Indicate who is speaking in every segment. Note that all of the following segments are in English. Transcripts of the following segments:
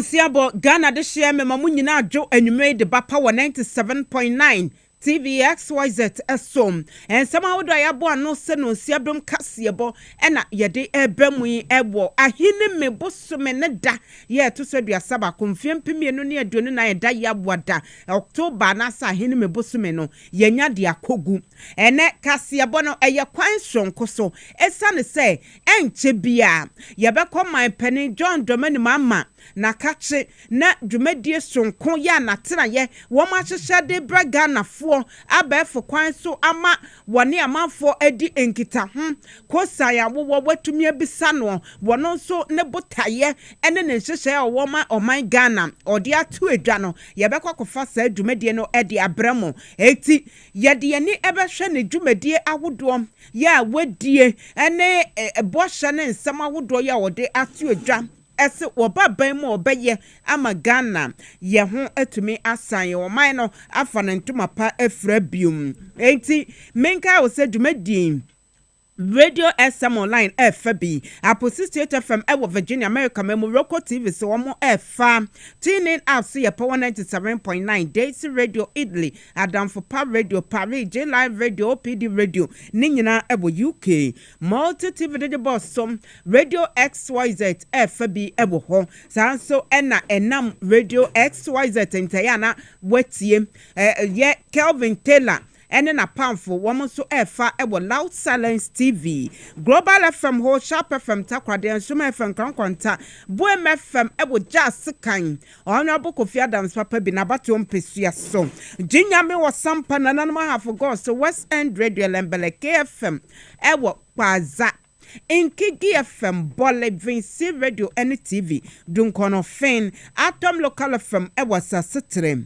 Speaker 1: Kasiebo Ghana de share me mamu nyina adwo anwumre de ba power 97.9 TVXYZ esom and somehow do ya bo ano se no siabem Kasiebo ena yede ebemu yi ebo ahine me bosume ne da ye to so dua saba konfiem pemienu ne aduonu na da ya boda October na sa ahine me bosume no yenya de akogu ene Kasiebo no eye kwan sonko so esane se enche bia ye be my penny John Domani mama na kache na dwumadie sonko ya na tena ye wo ma hyehye de braga na fo abefo kwan so ama wone amanfo edi enkita kosa ya wo watumi abisa no wono so ne botaye ene ne hyehye ya wo ma oman Ghana odi atu edwa no ye be kwakofa sa dwumadie no edi abramo eti ye de ani ebehwe ne dwumadie awodo ya wadie ene bohye ne nsam awodo ya ode atu edwa ese woba ban mu obeye ama Ghana ye ho atumi asan ye oman no afa ne ntoma pa afra bium enti menka wo se dwumadin Radio SM Online FB Apostate FM ewo Virginia America Memo Roko TV so womo efa tune in out see your power 97.9 Daisy Radio Italy Adam for Power Radio Paris J Live Radio OPD Radio Ninyina ewo UK Multi TV Radio Boss Radio XYZ FB ewo ho sanso ena enam Radio XYZ entayana wetie ye Kelvin Taylor ene na pamfo womo so efa ewo Loud Silence TV Global FM ho Sharp FM takwade nsoma FM kronkonta Boem FM ewo Jazz kan Honorable Kofi Adams papa bi na bato mpesua so Jinyame wo sampa na nanma hafo go so West End Radio Lembele KFM ewo kwaza Inkigi FM Bole Vinci Radio NTV Dunkono Fin Atom Local FM ewo Sasetre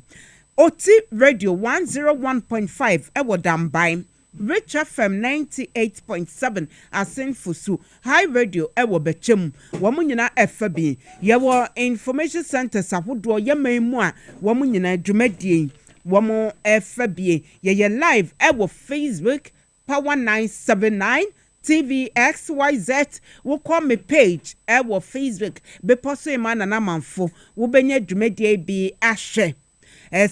Speaker 1: Oti Radio 101.5 ewo Dambai Rich FM 98.7 Asin Fusu High Radio ewo Bechem Wamu nyina FB Yewo Information Center sahudo yememu a wamu nyina dwumadie wamu FB ye live ewo Facebook Power 979 TVXYZ wo call me page ewo Facebook be poso imana na manfo wo benya dwumadie bi ahwe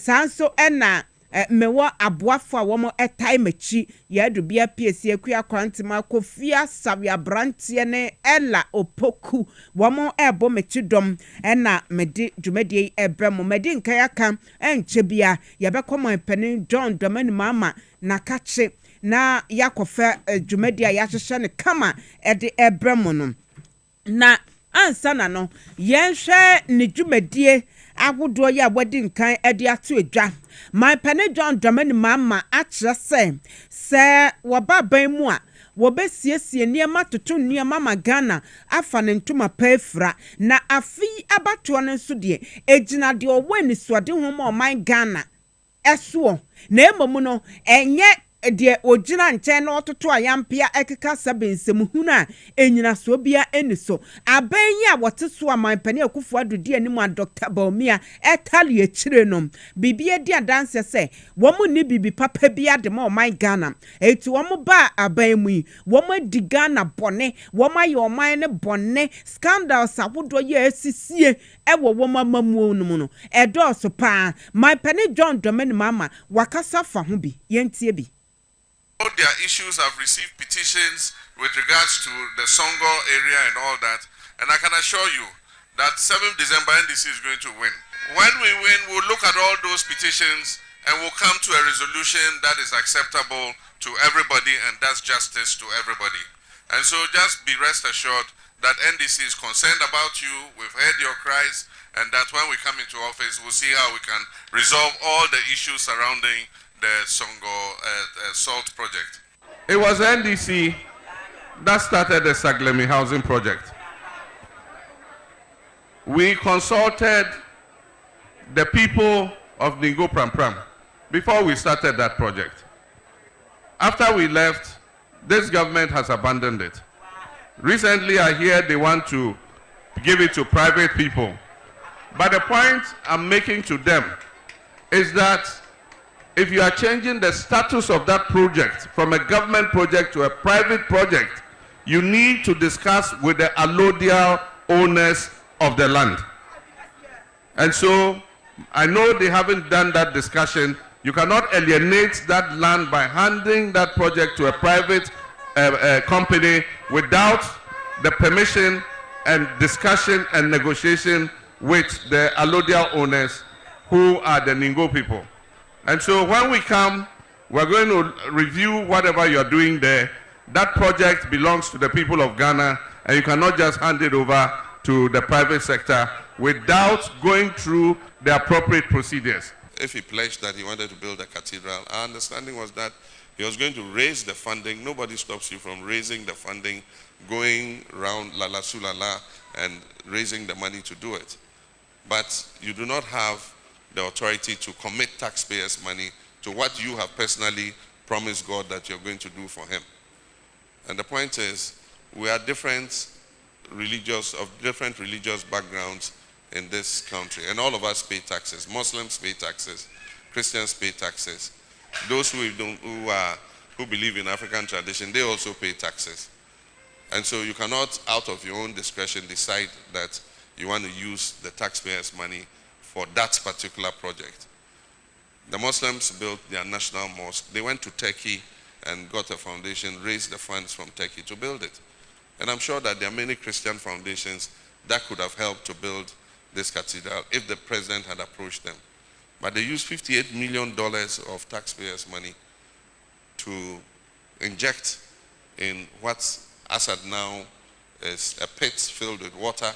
Speaker 1: sanso ena mewo aboafo a womo etai machi ya dubia PSC akua kwantima Kofia Savia Brantie ne Ella Opoku womo ebo mechi dom ena medi dwumadie ebremo medi nkaya kan enche bia ya bekomo penin John Domani mama na kache na yakofa dwumadie ya hyehye ne kama ede ebremo no na ansana no yenhwe ne dwumadie agudo ya wadi nkan ede atu edwa my penny John Domani mama akire se woba ban mu a wobesiesie niema toto niema ma Ghana afa ne ntoma pefra na afi abato no nso de ejina de owani suade ho ma oman Ghana eso na emomu no enye de ogina nchen na ototo ayampia ekeka sabensem huna enyina so bia eniso abenyi a woteso amanpani akufo adodi anim a Dr. Baumia etali akire no bibie di adanse se womu ni bibi papa bia de ma oman Ghana etu womu ba abanmu womu di Ghana bone womu aye oman ne bone scandals awodo ye asisie ewo womu amamu no no edo so pa my penny John Domani mama wakasa fa ho bi yentie bi.
Speaker 2: Their issues have received petitions with regards to the Songo area and all that, and I can assure you that 7th December NDC is going to win. When we win, we'll look at all those petitions and we'll come to a resolution that is acceptable to everybody and does justice to everybody. And so just be rest assured that NDC is concerned about you, we've heard your cries, and that when we come into office, we'll see how we can resolve all the issues surrounding the Songo salt project.
Speaker 3: It was NDC that started the Saglemi housing project. We consulted the people of Ningo Pram Pram before we started that project. After we left, this government has abandoned it. Recently, I hear they want to give it to private people. But the point I'm making to them is that if you are changing the status of that project from a government project to a private project, you need to discuss with the allodial owners of the land. And so I know they haven't done that discussion. You cannot alienate that land by handing that project to a private company without the permission and discussion and negotiation with the allodial owners, who are the Ningo people. And so when we come, we're going to review whatever you're doing there. That project belongs to the people of Ghana, and you cannot just hand it over to the private sector without going through the appropriate procedures.
Speaker 2: If he pledged that he wanted to build a cathedral, our understanding was that he was going to raise the funding. Nobody stops you from raising the funding, going around la la su la la and raising the money to do it. But you do not have the authority to commit taxpayers' money to what you have personally promised God that you're going to do for him. And the point is, we are different religious backgrounds in this country, and all of us pay taxes. Muslims pay taxes, Christians pay taxes. Those who believe in African tradition, they also pay taxes. And so you cannot, out of your own discretion, decide that you want to use the taxpayers' money for that particular project. The Muslims built their national mosque. They went to Turkey and got a foundation, raised the funds from Turkey to build it. And I'm sure that there are many Christian foundations that could have helped to build this cathedral if the president had approached them. But they used $58 million of taxpayers' money to inject in what Assad now is a pit filled with water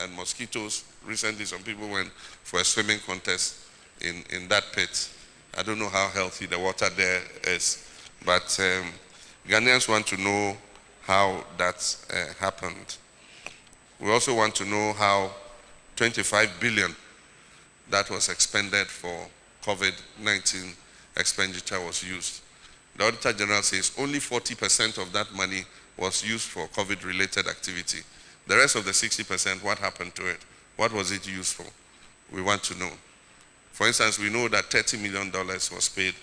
Speaker 2: and mosquitoes. Recently, some people went for a swimming contest in that pit. I don't know how healthy the water there is, but Ghanaians want to know how that happened. We also want to know how 25 billion that was expended for COVID-19 expenditure was used. The Auditor General says only 40% of that money was used for COVID-related activity. The rest of the 60%, what happened to it? What was it used for? We want to know. For instance, we know that $30 million was paid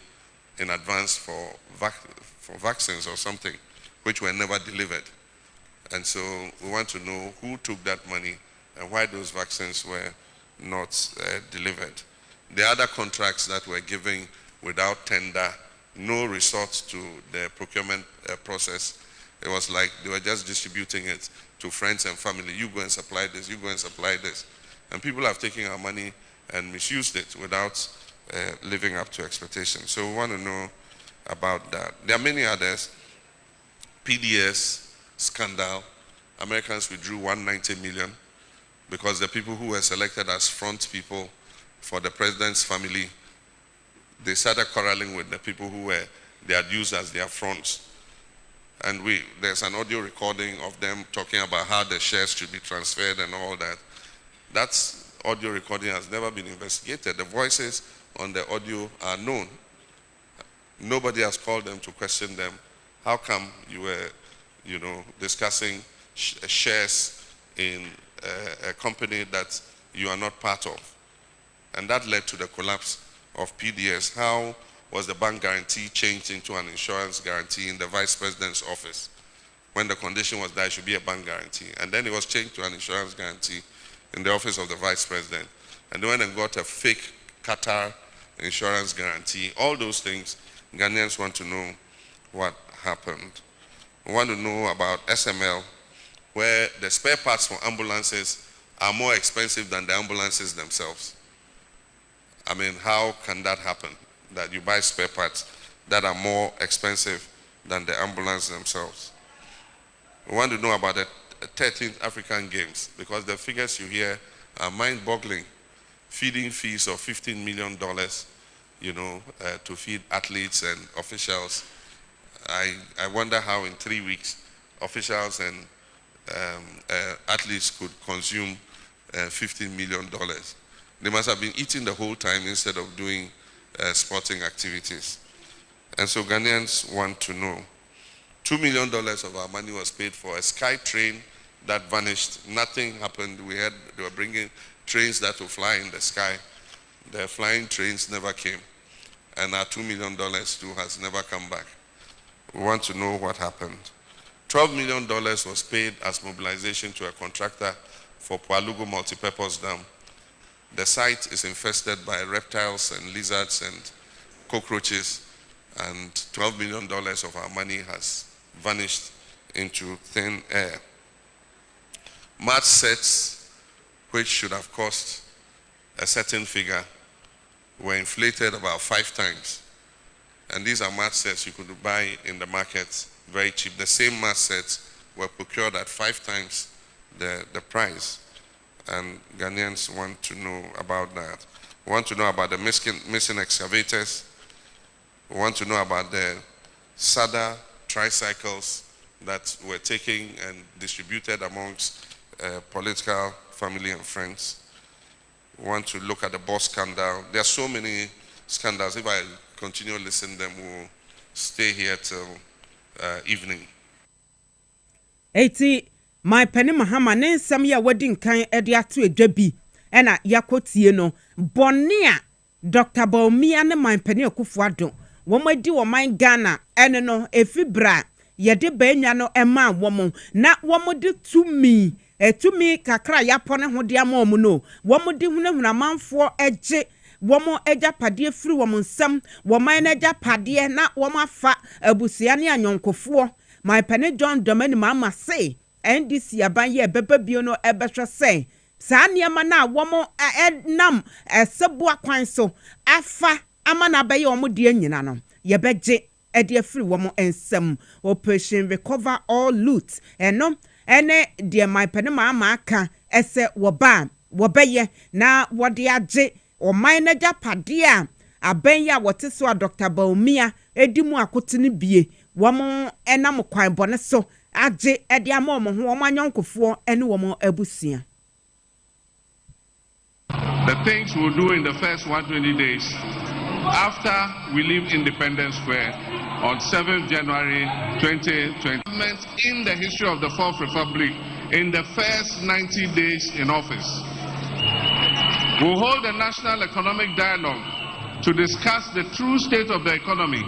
Speaker 2: in advance for vaccines or something, which were never delivered. And so we want to know who took that money and why those vaccines were not delivered. The other contracts that were given without tender, no resort to the procurement process. It was like they were just distributing it to friends and family. You go and supply this, you go and supply this. And people have taken our money and misused it without living up to expectations. So we want to know about that. There are many others. PDS scandal. Americans withdrew $190 million because the people who were selected as front people for the president's family, they started quarreling with the people who they had used as their fronts. And there's an audio recording of them talking about how the shares should be transferred and all that. That audio recording has never been investigated. The voices on the audio are known. Nobody has called them to question them. How come you were, discussing shares in a company that you are not part of? And that led to the collapse of PDS. How was the bank guarantee changed into an insurance guarantee in the vice president's office when the condition was that it should be a bank guarantee? And then it was changed to an insurance guarantee in the office of the vice president. And they went and got a fake Qatar insurance guarantee. All those things, Ghanaians want to know what happened. We want to know about SML, where the spare parts for ambulances are more expensive than the ambulances themselves. I mean, how can that happen? That you buy spare parts that are more expensive than the ambulance themselves. We want to know about the 13th African Games, because the figures you hear are mind-boggling. Feeding fees of $15 million, to feed athletes and officials. I wonder how in 3 weeks officials and athletes could consume $15 million. They must have been eating the whole time instead of doing sporting activities. And so Ghanaians want to know. $2 million of our money was paid for a sky train that vanished. Nothing happened. We heard they were bringing trains that will fly in the sky. The flying trains never came. And our $2 million too has never come back. We want to know what happened. $12 million was paid as mobilization to a contractor for Pualugu multipurpose dam. The site is infested by reptiles and lizards and cockroaches, and $12 million of our money has vanished into thin air. Match sets, which should have cost a certain figure, were inflated about 5 times. And these are match sets you could buy in the market very cheap. The same match sets were procured at 5 times the price. And Ghanaians want to know about that. We want to know about the missing excavators. We want to know about the SADA tricycles that were taken and distributed amongst political family and friends. We want to look at the bus scandal. There are so many scandals. If I continue listening, then we'll stay here till evening.
Speaker 1: 80 my penny Mahama ne nsam ya wedding kan ede ato edwabi ena yakotie no bonia Dr. Baumia ne my penny Akufuado womadi wo man Ghana ene no efibra yede banya no ema womo na womode tumi etumi kakra yapone ho de ama omu no womode hunahuna manfo eje womo eja pade firi womo nsam woman na eja pade na womo afa abusua ne anyonkofo my penny John Domani mama say NDC abanye bebe bio no ebehwe say saa niema na womo nam sebo akwan so afa ama na baye womo de anyina no ye beje ede afiri womo ensam operation recover all loot eno ene de my penny mama aka ese woba wobeye na wode age o man na japade a abenya wote so Dr. Baumia edimu akotene bie womo enam kwan bone so age ede ama mo ho omanyonkofo ene womo abusia.
Speaker 3: The things we'll do in the first 120 days after we leave Independence Square on 7th January 2020. In the history of the Fourth Republic in the first 90 days in office. We'll hold a national economic dialogue to discuss the true state of the economy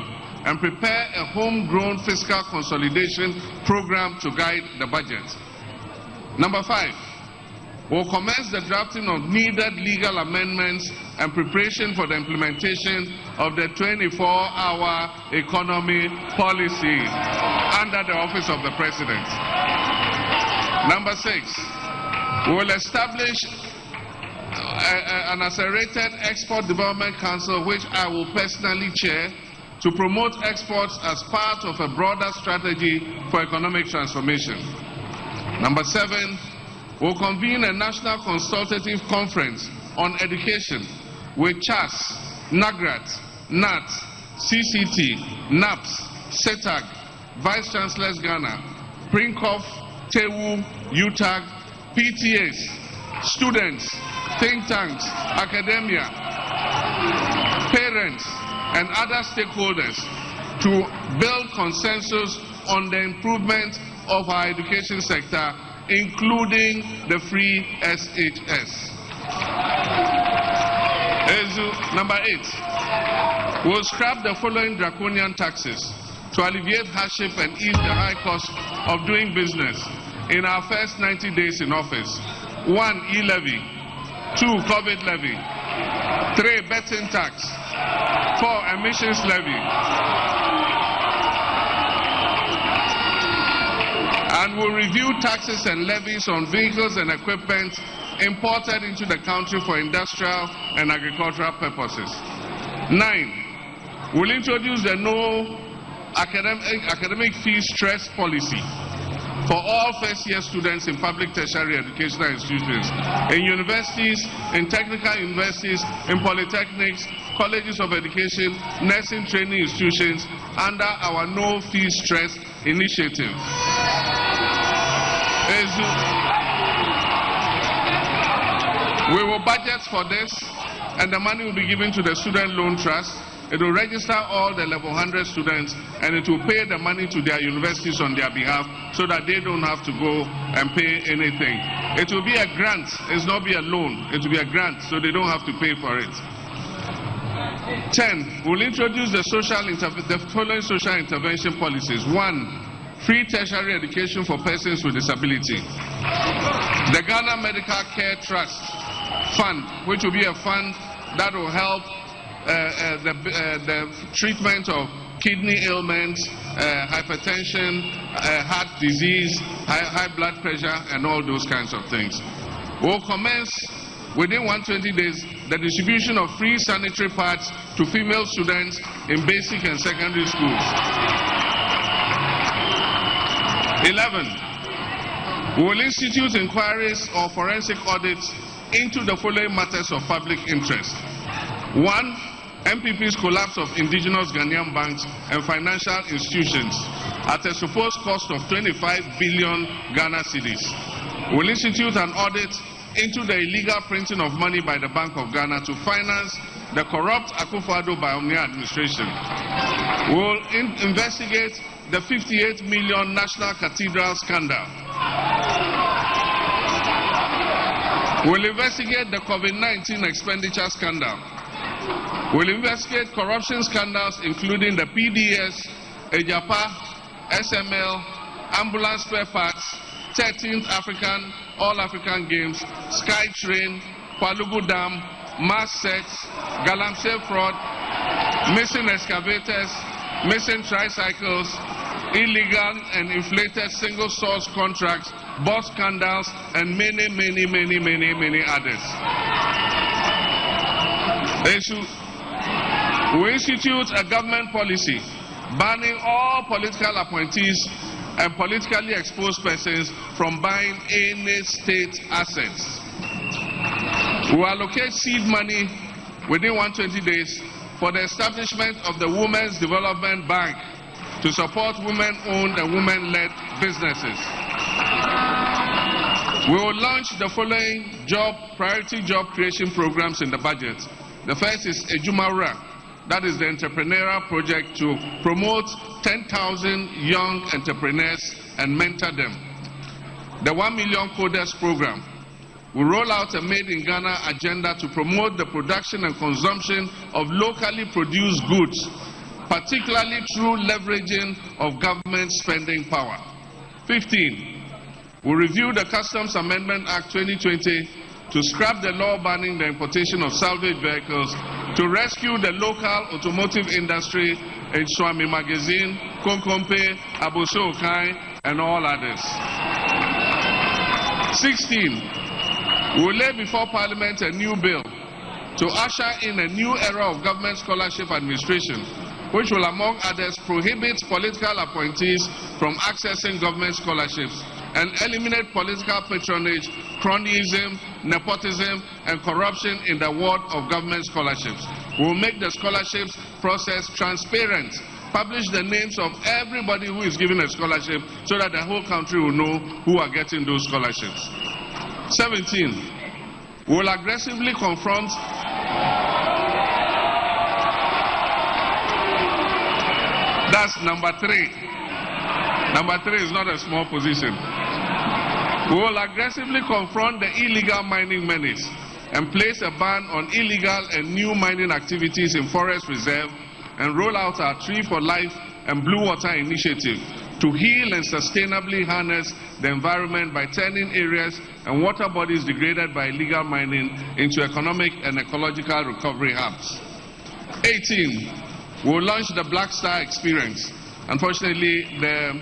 Speaker 3: and prepare a homegrown fiscal consolidation program to guide the budget. Number 5, we'll commence the drafting of needed legal amendments and preparation for the implementation of the 24-hour economy policy under the office of the President. Number 6, we will establish an accelerated export development council, which I will personally chair, to promote exports as part of a broader strategy for economic transformation. Number 7, we'll convene a national consultative conference on education with CHAS, NAGRAT, NAT, CCT, NAPS, CETAG, Vice Chancellors Ghana, PRINCOF, TEWU, UTAG, PTAs, students, think tanks, academia, parents, and other stakeholders to build consensus on the improvement of our education sector, including the free SHS. Number 8, we'll scrap the following draconian taxes to alleviate hardship and ease the high cost of doing business in our first 90 days in office. 1, e-levy. 2, COVID levy. 3, betting tax. 4, emissions levy. And we'll review taxes and levies on vehicles and equipment imported into the country for industrial and agricultural purposes. 9, we'll introduce the no academic fee stress policy for all first-year students in public tertiary educational institutions, in universities, in technical universities, in polytechnics, colleges of education, nursing training institutions, under our no fee stress initiative. We will budget for this, and the money will be given to the Student Loan Trust. It will register all the level 100 students, and it will pay the money to their universities on their behalf so that they don't have to go and pay anything. It will be a grant. It's not be a loan. It will be a grant, so they don't have to pay for it. 10, we'll introduce the following social intervention policies. 1, free tertiary education for persons with disability. The Ghana Medical Care Trust fund, which will be a fund that will help the treatment of kidney ailments, hypertension, heart disease, high blood pressure, and all those kinds of things. We'll commence within 120 days the distribution of free sanitary pads to female students in basic and secondary schools. 11. We will institute inquiries or forensic audits into the following matters of public interest. 1. MPP's collapse of indigenous Ghanaian banks and financial institutions at a supposed cost of 25 billion Ghana cedis. We will institute an audit into the illegal printing of money by the Bank of Ghana to finance the corrupt Akufo-Addo Bawumia administration. We will investigate the 58 million National Cathedral scandal. We will investigate the COVID-19 expenditure scandal. We will investigate corruption scandals including the PDS, Ejapa, SML, ambulance spare parts, 13th African, All-African Games, Skytrain, Kwalugu Dam, mass sex, galamsey fraud, missing excavators, missing tricycles, illegal and inflated single source contracts, bus scandals, and many others. We institute a government policy banning all political appointees and politically exposed persons from buying any state assets. We allocate seed money within 120 days for the establishment of the Women's Development Bank to support women-owned and women-led businesses. We will launch the following priority job creation programs in the budget. The first is Ejumawura, that is the entrepreneurial project to promote 10,000 young entrepreneurs and mentor them. The 1 million coders program will roll out a Made in Ghana agenda to promote the production and consumption of locally produced goods, particularly through leveraging of government spending power. 15. We review the Customs Amendment Act 2020 to scrap the law banning the importation of salvage vehicles, to rescue the local automotive industry in Swami Magazine, Konkompe, Aboso Okai, and all others. 16. We will lay before Parliament a new bill to usher in a new era of government scholarship administration, which will, among others, prohibit political appointees from accessing government scholarships and eliminate political patronage, cronyism, nepotism, and corruption in the award of government scholarships. We will make the scholarships process transparent, publish the names of everybody who is given a scholarship so that the whole country will know who are getting those scholarships. 17. We will aggressively confront that's number 3. Number 3 is not a small position. We will aggressively confront the illegal mining menace and place a ban on illegal and new mining activities in forest reserve and roll out our Tree for Life and Blue Water initiative to heal and sustainably harness the environment by turning areas and water bodies degraded by illegal mining into economic and ecological recovery hubs. 18. We will launch the Black Star Experience. Unfortunately, the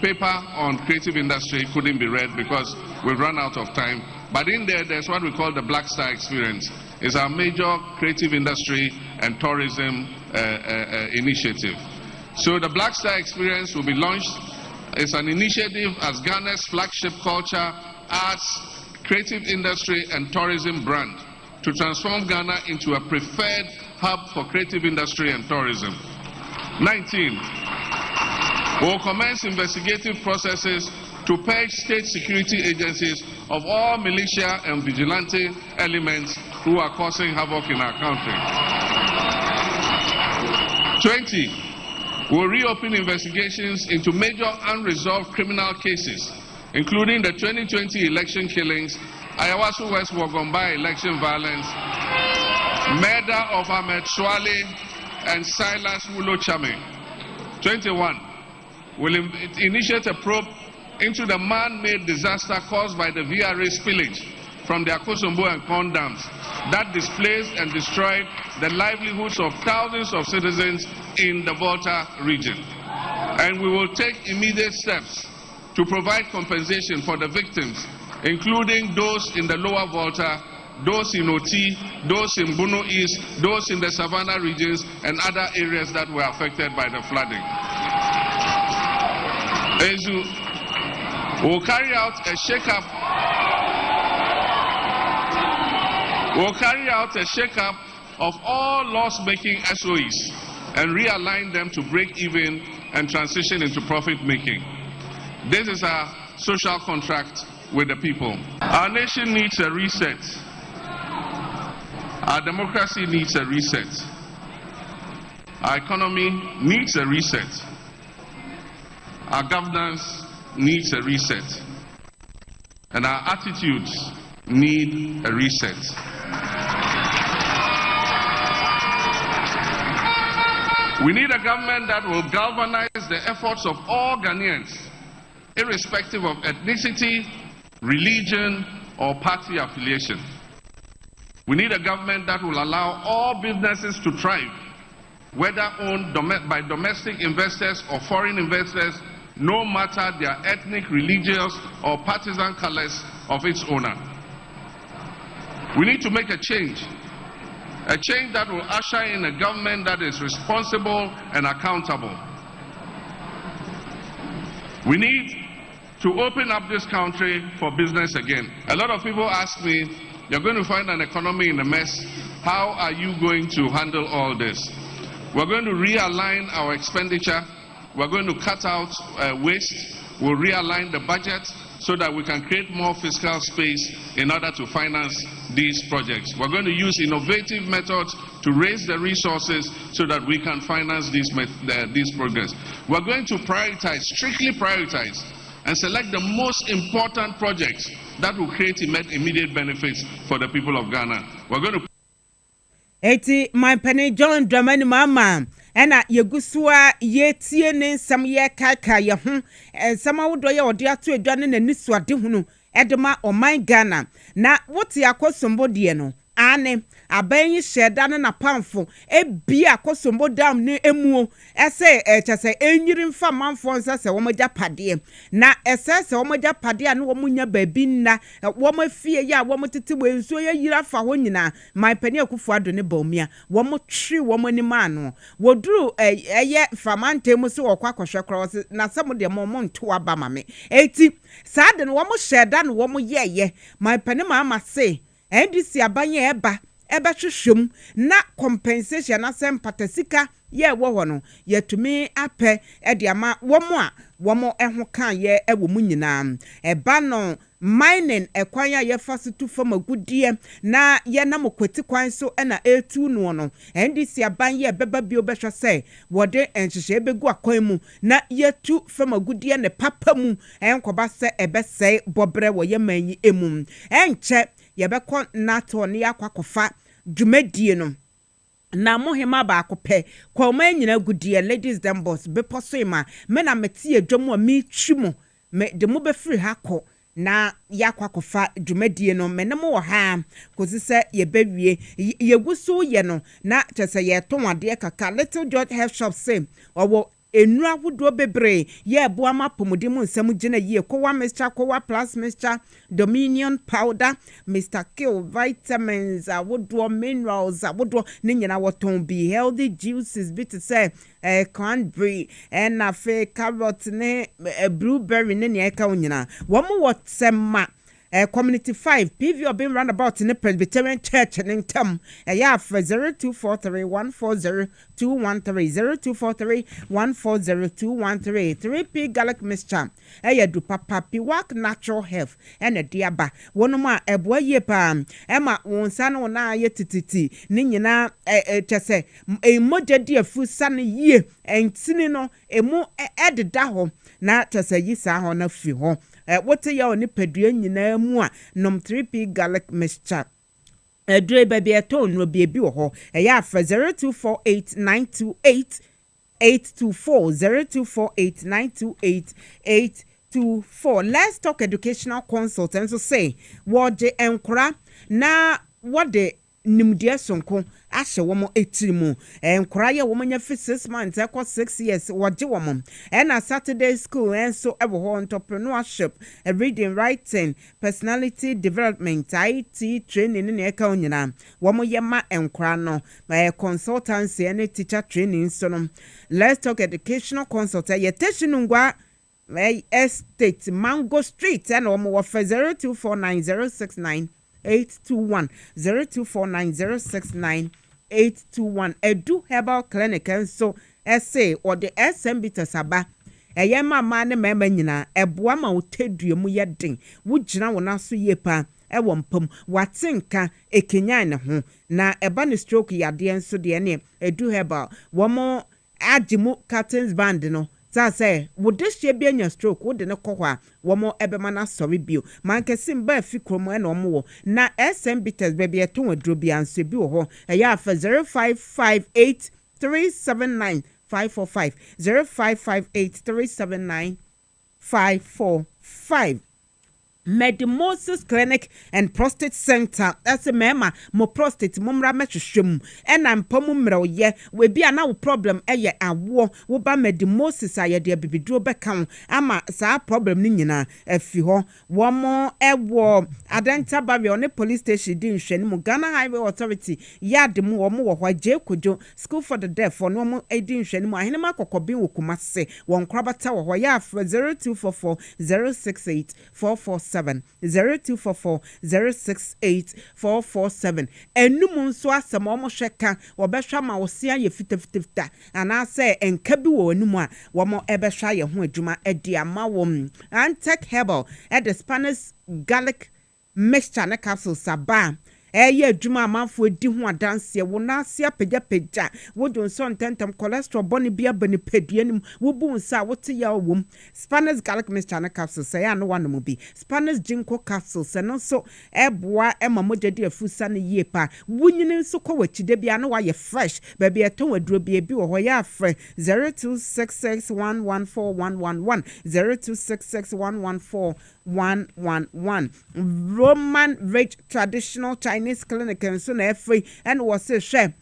Speaker 3: paper on creative industry couldn't be read because we've run out of time. But in there's what we call the Black Star Experience. It's our major creative industry and tourism initiative. So the Black Star Experience will be launched. It's an initiative as Ghana's flagship culture, arts, creative industry and tourism brand to transform Ghana into a preferred hub for creative industry and tourism. 19. We will commence investigative processes to purge state security agencies of all militia and vigilante elements who are causing havoc in our country. 20. We will reopen investigations into major unresolved criminal cases, including the 2020 election killings, Ayawaso West Wagomba election violence, murder of Ahmed Swale and Silas Wulo Chame. 21. Will initiate a probe into the man-made disaster caused by the VRA spillage from the Akosombo and Kon dams that displaced and destroyed the livelihoods of thousands of citizens in the Volta region. And we will take immediate steps to provide compensation for the victims, including those in the lower Volta, those in Oti, those in Bono East, those in the Savannah regions, and other areas that were affected by the flooding. We'll carry out a shake-up. We'll carry out a shake-up of all loss-making SOEs and realign them to break even and transition into profit-making. This is our social contract with the people. Our nation needs a reset. Our democracy needs a reset. Our economy needs a reset. Our governance needs a reset. And our attitudes need a reset. We need a government that will galvanize the efforts of all Ghanaians, irrespective of ethnicity, religion, or party affiliation. We need a government that will allow all businesses to thrive, whether owned by domestic investors or foreign investors, no matter their ethnic, religious, or partisan colors of its owner. We need to make a change that will usher in a government that is responsible and accountable. We need to open up this country for business again. A lot of people ask me, you're going to find an economy in a mess. How are you going to handle all this? We're going to realign our expenditure. We're going to cut out waste. We'll realign the budget so that we can create more fiscal space in order to finance these projects. We're going to use innovative methods to raise the resources so that we can finance these programs. We're going to prioritize, strictly prioritize, and select the most important projects that will create immediate benefits for the people of Ghana. We're going to...
Speaker 1: my penny John Dramani Mama. Ena yegusua ye tie ne nsam ye kaka ye ho nsam awodo ye ode ato adwane na nisuade hunu edema oman Ghana na wote akosombo de no ane aban yi sheda na pamfo ebia akosombo dam ne emuo ese chese enyiri mfa manfo nsa se wo magya pade na ese se wo magya pade na wo munya baabi na wo mafie ya wo mtete bo enso ye yira fa ho nyina my pani akufo ado ne baomia wo motwe wo manima ano woduru eye famante mu se wo kwakwohwe kro na sam de mo nto aba mame eti saa de no wo mo sheda no wo mo yeye my pani mama say NDC abanye eba hwehwem na compensation na sempatasika ye wo ho no yetumi ape de ama wo mo eho kan ye ewo mu nyina eba no mining ekwan ya yefa to fam agudie na ye na mokweti kwan so na etu no NDC abanye beba bi obehwe se wode enhwehwe ebegu akwan mu na yetu fam agudie ne papa mu enkoba se ebese bobre wo ye manyi emu enche yebekọ nato ne yakwakofa dwumadie no na mohema ba akopɛ kwa ma nyina gudie ladies them boss be posema me na meti adwom a me twimo me de mo be free ha kɔ na yakwakofa dwumadie no me ne mo wɔ ha kosi sɛ yebewie yeguso ye no na kyese ye tonwade kaka Little George Health Shop say owo enura wodo bebre ye boama pomodimu nsam gina ye kowa mixture kowa plus mixture Dominion powder Mr. Kill vitamins wodo minerals wodo ne nyina woton be healthy juices bit to say cranberry and afe carrot ne blueberry ne ne eka nyina wo mo wotsema Community 5 PV or being roundabout in the Presbyterian Church and Tam. Yeah, for 0243-140-213 0243-140-213 3P Gallic Mixture. Do papa piwak natural health and a diaba. One more a boy ye pam. Emma won san on na ye titi. Nina chese a moja dear food sunny ye and sinino a mo added daho. Na chese yisa on a few. What a yaw nipedua nyina mu a nom 3P Gallic Mixture. Dre baby a tone will be a bill. Ya for 0248-928-824 0248-928-824. 824. Let's talk educational consultants to say what the enkra na what the nimdia sonko ashe womo etirimu enkra ye womo nya fi 6 months ekwa 6 years waje womo na Saturday school so ebo entrepreneurship, reading, writing, personality development, IT training ne eka onyina womo ye ma enkra no consultancy and teacher training so no. Let's talk educational consultant ye teshinungwa estate Mango Street and omo wa 0249069821 0249069821 Edu Herbal Clinic and so essay or the SMB Tasaba eye mama ne mema nyina eboa ma wotedua mu yedin wugina wona so yepa ewo mpam watenka ekenyan ne ho na eba ne stroke yade enso de ne Edu Herbal womo agimu curtains band no say would this year be a stroke? Would the coa, womo ebemana sorry bill? Man can sim by ficromo and more. Na SMB test baby a tongue droby and sebu a ya for 0558 379 545 0558 379 545. Medimosis Clinic and Prostate Center. That's a mema mo prostate mumra metshum and I'm pomumro ye we be a now problem eye awo wo ba medimosis aye de bibidro beka ama sa problem ni nyina afi ho wo mo ewo adenta barrier on police station din hwani mu Ghana Highway Authority yard mu wo mo wo hwa je kojo school for the deaf for no mo edin hwani mu ahene makokobin wo kumase won krabata wo hwa ya 0244 068 447 0244 068 447 enum nso asem omo hweka wo behwa ma wo sia ye fitafitafita ana se enka bi wo enum a wo mo ebehwa ye ho adwuma edi ama wo Antec Herbal at the Spanish garlic mixture na capsule saba eye adwuma amanfo edi ho adanse wo na asia pagya wo don so ntentem cholesterol boni bia bani peduanim wo bu nsa wo te ya wom Spanish garlic mixture na capsule say ya no one mo bi Spanish ginkgo capsule se no so eboa ema mogede afusa ne yie pa wunyini nso kwa wachide bia no wa ye fresh baby eton waduro bia bi wo ho ya afre 0266114111 0266114111 Roman Rich Traditional Chinese Clinic and so na free and was say share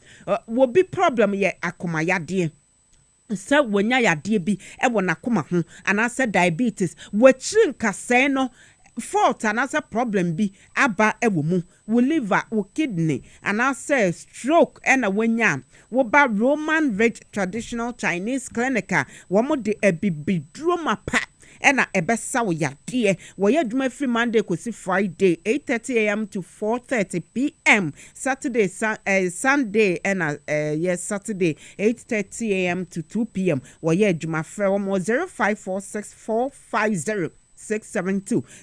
Speaker 1: will be problem ye akoma yade se wonya yade bi e wona akoma ho anase diabetes wachiri nkasai no fault anase problem bi aba ewo mu wo liver wo kidney anase stroke and a wonya wo ba Roman Rich Traditional Chinese Clinic wo mo de ebibidro mapa ena ebesa wo yade wo ye dwuma free Monday kosi Friday 8:30 a.m. to 4:30 p.m. Saturday Sunday ena yes Saturday 8:30 a.m. to 2 p.m. wo ye dwuma free wo mo 0546450672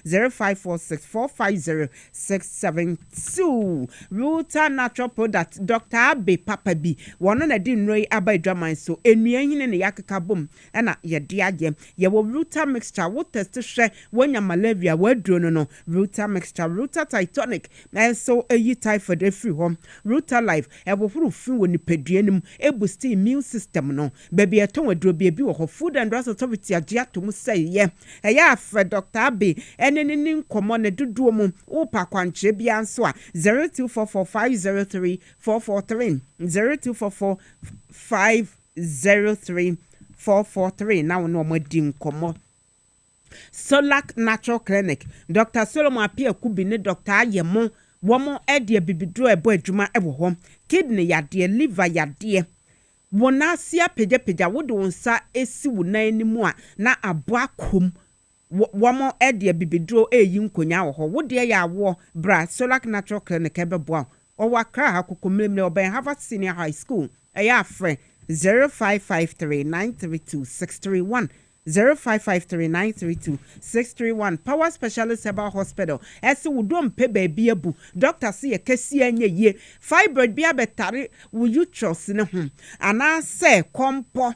Speaker 1: 0546450672 Ruta Natural Product Dr. Abe Papa bi wono na di nnoi aba dwaman so enua hine ne yakeka bom na ye de agye ye wo Ruta mixture wo test hwe wonya malaria waduro no Ruta mixture Ruta Titanic na so eyi typhoid efri hom Ruta Life e wo huru fi wo nipaduanim e boost immune system no baby eton waduro bi wo ho Food and Drugs Authority agye atom say ye ya Dr. Abe eneni nkomo ne duduo mu upa kwanche bia nso a 0244503443 0244503443 now no mo di nkomo Solak Natural Clinic Dr. Solomon Apia Kubi ne Dr. Ayemo womo ede bibidro ebo adwuma ebo hom kidney yade liver yade wona sia pagya wo de wonsa esi wona animu a na aboa kom womo ede bibidro eyi nkonya wo ho wo de ya wo bra Solak Natural Clinic ebeboa o wakra hakokomlemle oben Harvard Senior High School eya afre 0553932631 0553932631 Power Specialist Herbal Hospital esi wudom pe baby abu doctor see ye kesi anye ye fibroid bia betare wo uterus ne ho ana se kompo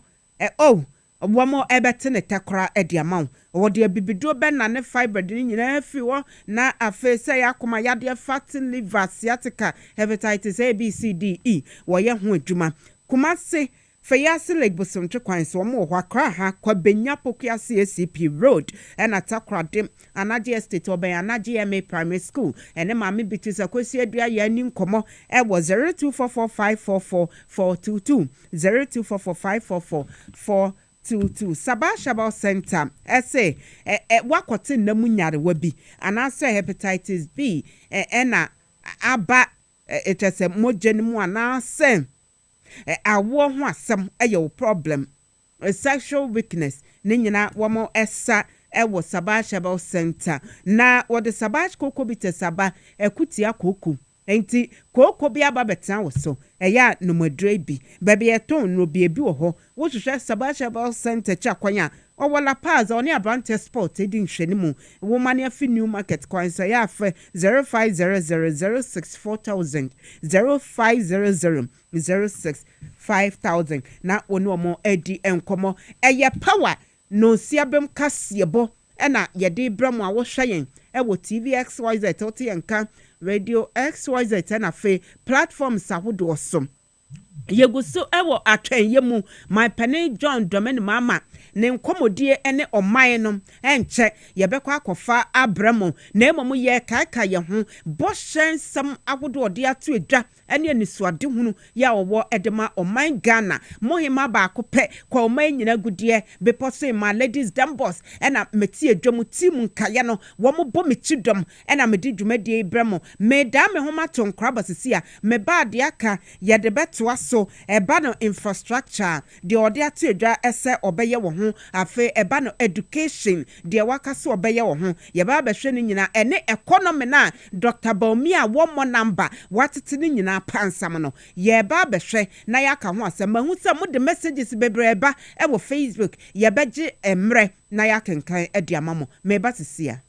Speaker 1: womo ebete ne tekora ediamau wodi abibidro be na ne fibroid ni nyina afi wo na afa se yakoma yade fatty liver sciatica hepatitis A B C D E wo ye ho adwuma Kumasi Fayasi Lake Busumche Kwan so mo wakra ha kwa benya pokia CACP Road and atakra dim Anaji Estate obe Anaji MA Primary School and mami bitis akwesi adua ye ni nkomo e wo 0244544422 0244544422 Sabah Shabal Center say wakote namu nyarewa bi anase hepatitis B na aba etese mojen mu anase awo ho asem ayo problem sexual weakness ne nyina womo esa ewo Sabah Shabal Center na wo de Sabah koko bite Sabah ekutia koko enti koko bi aba betan wo so eya no madre bi bebe eton no bi ebi wo ho wo hwehwe Sabah Shabal Center chakwanya Owala Paz on Abrante Sport edin hwenimu woman afi New Market kwansa ya afa 0500064000 0500065000 na onu omo edi enkomo eye power no siabem Kasiebo ena yede bram a wo hweyen ewo TV XYZ toti enka radio XYZ na fe platforms ahodo osom yeguso ewo atwen yemu my penny John Domen mama ne nkomodie ene oman no enche yebekwa akofa abramo na emom ye kaika ye ho boshen sam agodo ode ato edwa ene anisuade hunu ya owo edema oman Ghana mohima ba akopɛ kwa oman nyina gudie beposo ma ladies dambos ena meti edwom team nkaye no wo mo bo mechidom ena medi dwumadie bramo me da me homa to nkraba sesia me ba de aka ye de beto aso eba no infrastructure de ode ato edwa ese obeye wo ho afe eba no education de waka so obeye wo ho ye ba behwe ni nyina ene economy na Dr. Baumia wo mo number watete ni nyina pansam no ye ba behwe na ya ka ho asem mahu se mo de messages bebreba e wo Facebook ye beje emre na ya kenkan ediamamo me ba sisia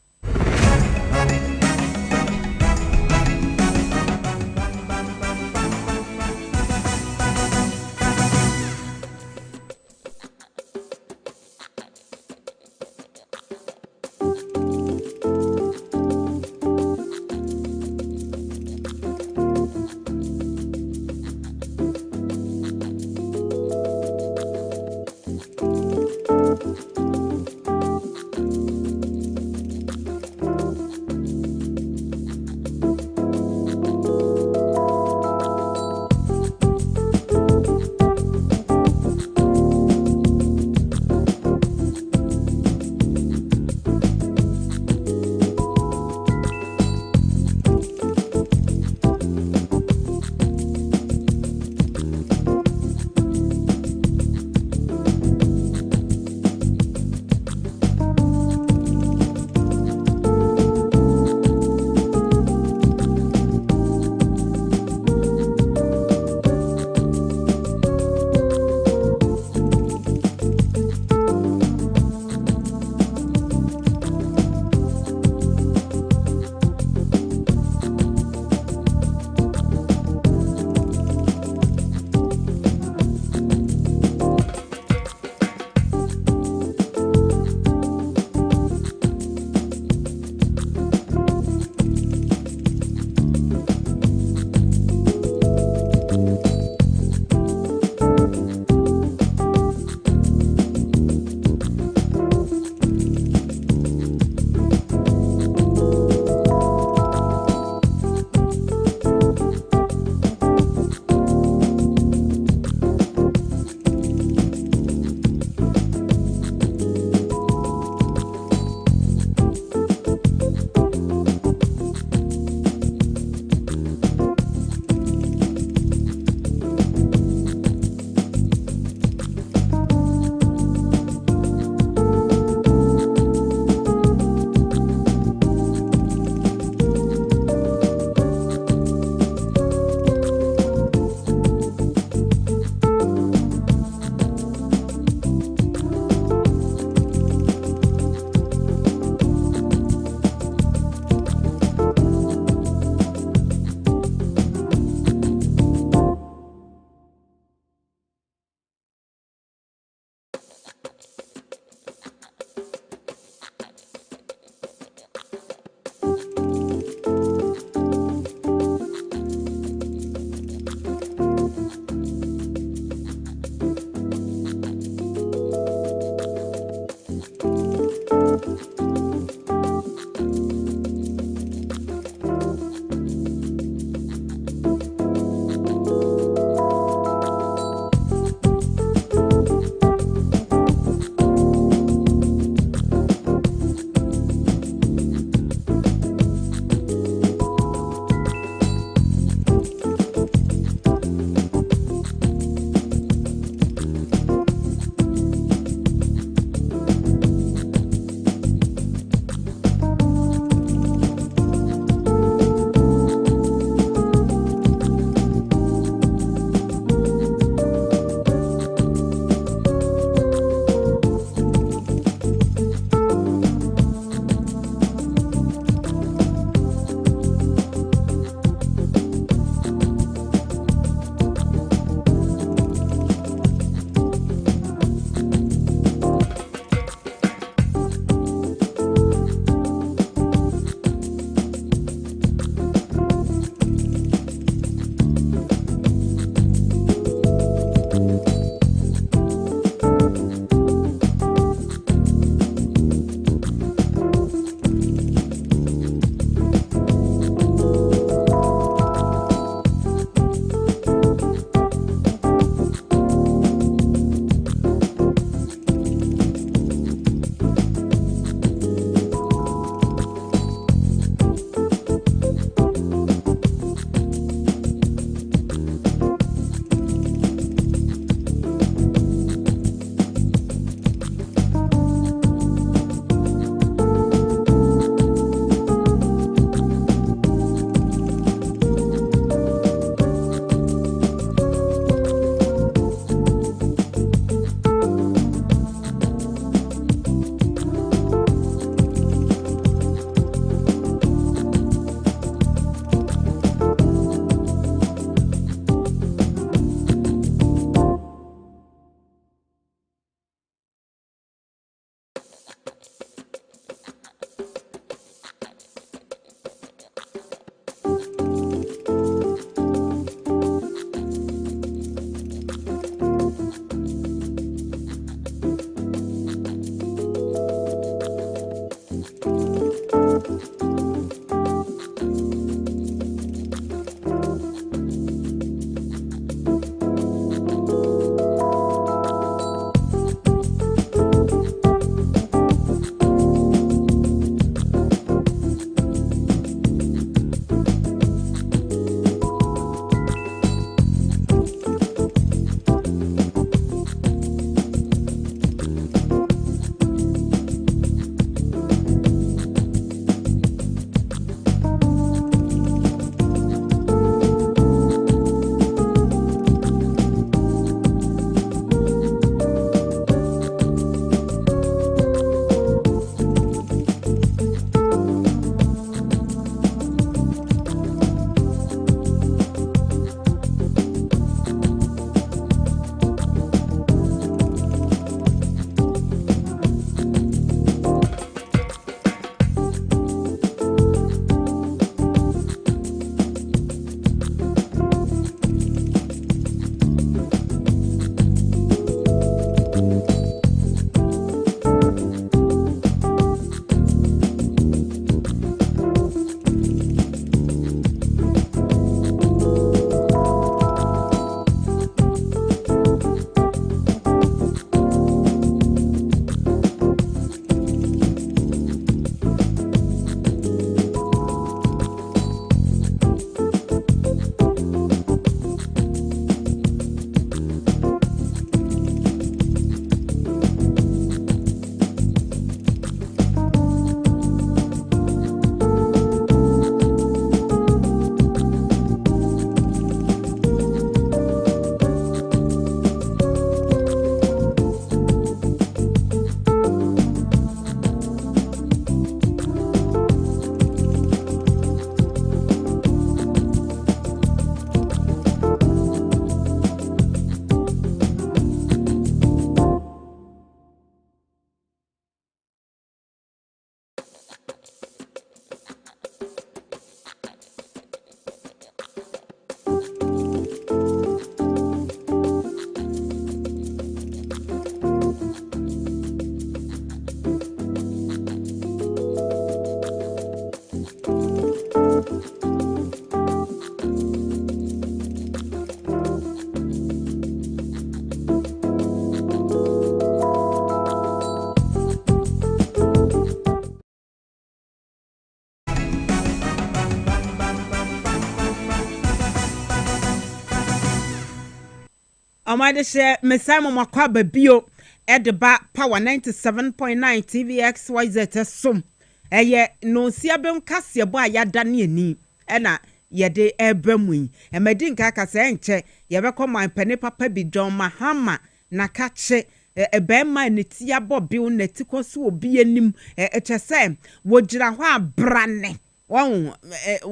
Speaker 1: Amade share Messiah Makwa Babio at the back power 97.9 TVXYZ sum. Eye no siabem Kasiebo ya dani ni ena yede ebemwi. Emedin kaka se enche yebeko man pene papa bi John Mahama na kache ebema neti abo bi neti koso obi anim echese wogira ho abrane won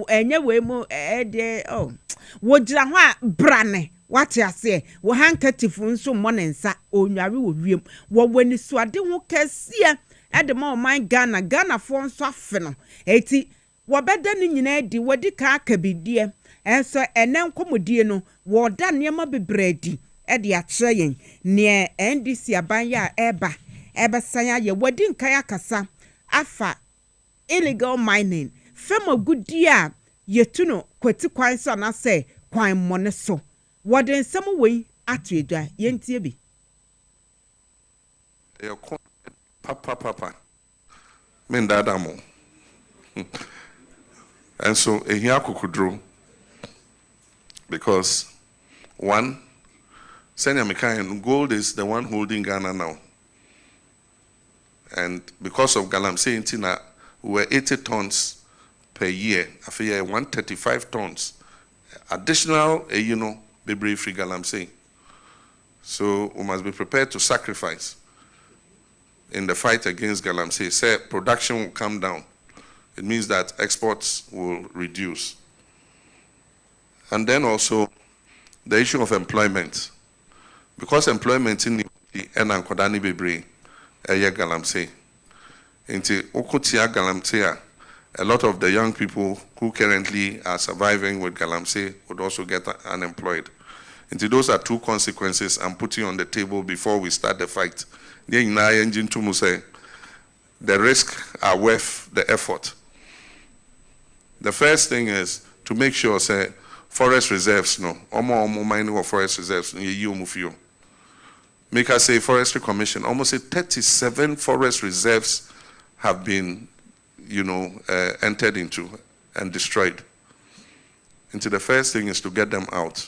Speaker 1: enye we mu de wogira ho abrane wate ase wo handkerchief nso monensa onware wo wiem wo wani so ade ho kase edema o man Ghana fo nso afe no eti wo beda ni nyina di wodi ka akabidie enso enen komodie no wo da niema bebredi edi akire yen ne NDC abanya eba sanya ye wodi nkan akasa afa illegal mining fema gudia yetuno kwati kwan so na say kwan mone so wodi nsem wei atwedwa yentie bi
Speaker 3: e papa men dadamo and so ehia kokudro because one Senior Mikayan, gold is the one holding Ghana now. And because of galamsey intina, we were 80 tons per year. After year 135 tons. Additional, be free galamsey. So we must be prepared to sacrifice in the fight against galamsey. Say production will come down. It means that exports will reduce. And then also the issue of employment. Because employment in the Enankodani Bebre, galamsey. Into Okotia galamsey, a lot of the young people who currently are surviving with galamsey would also get unemployed. Into those are two consequences I'm putting on the table before we start the fight. The risks are worth the effort. The first thing is to make sure, say, forest reserves, omo mining of forest reserves, make us say Forestry Commission, almost 37 forest reserves have been, entered into and destroyed. And the first thing is to get them out.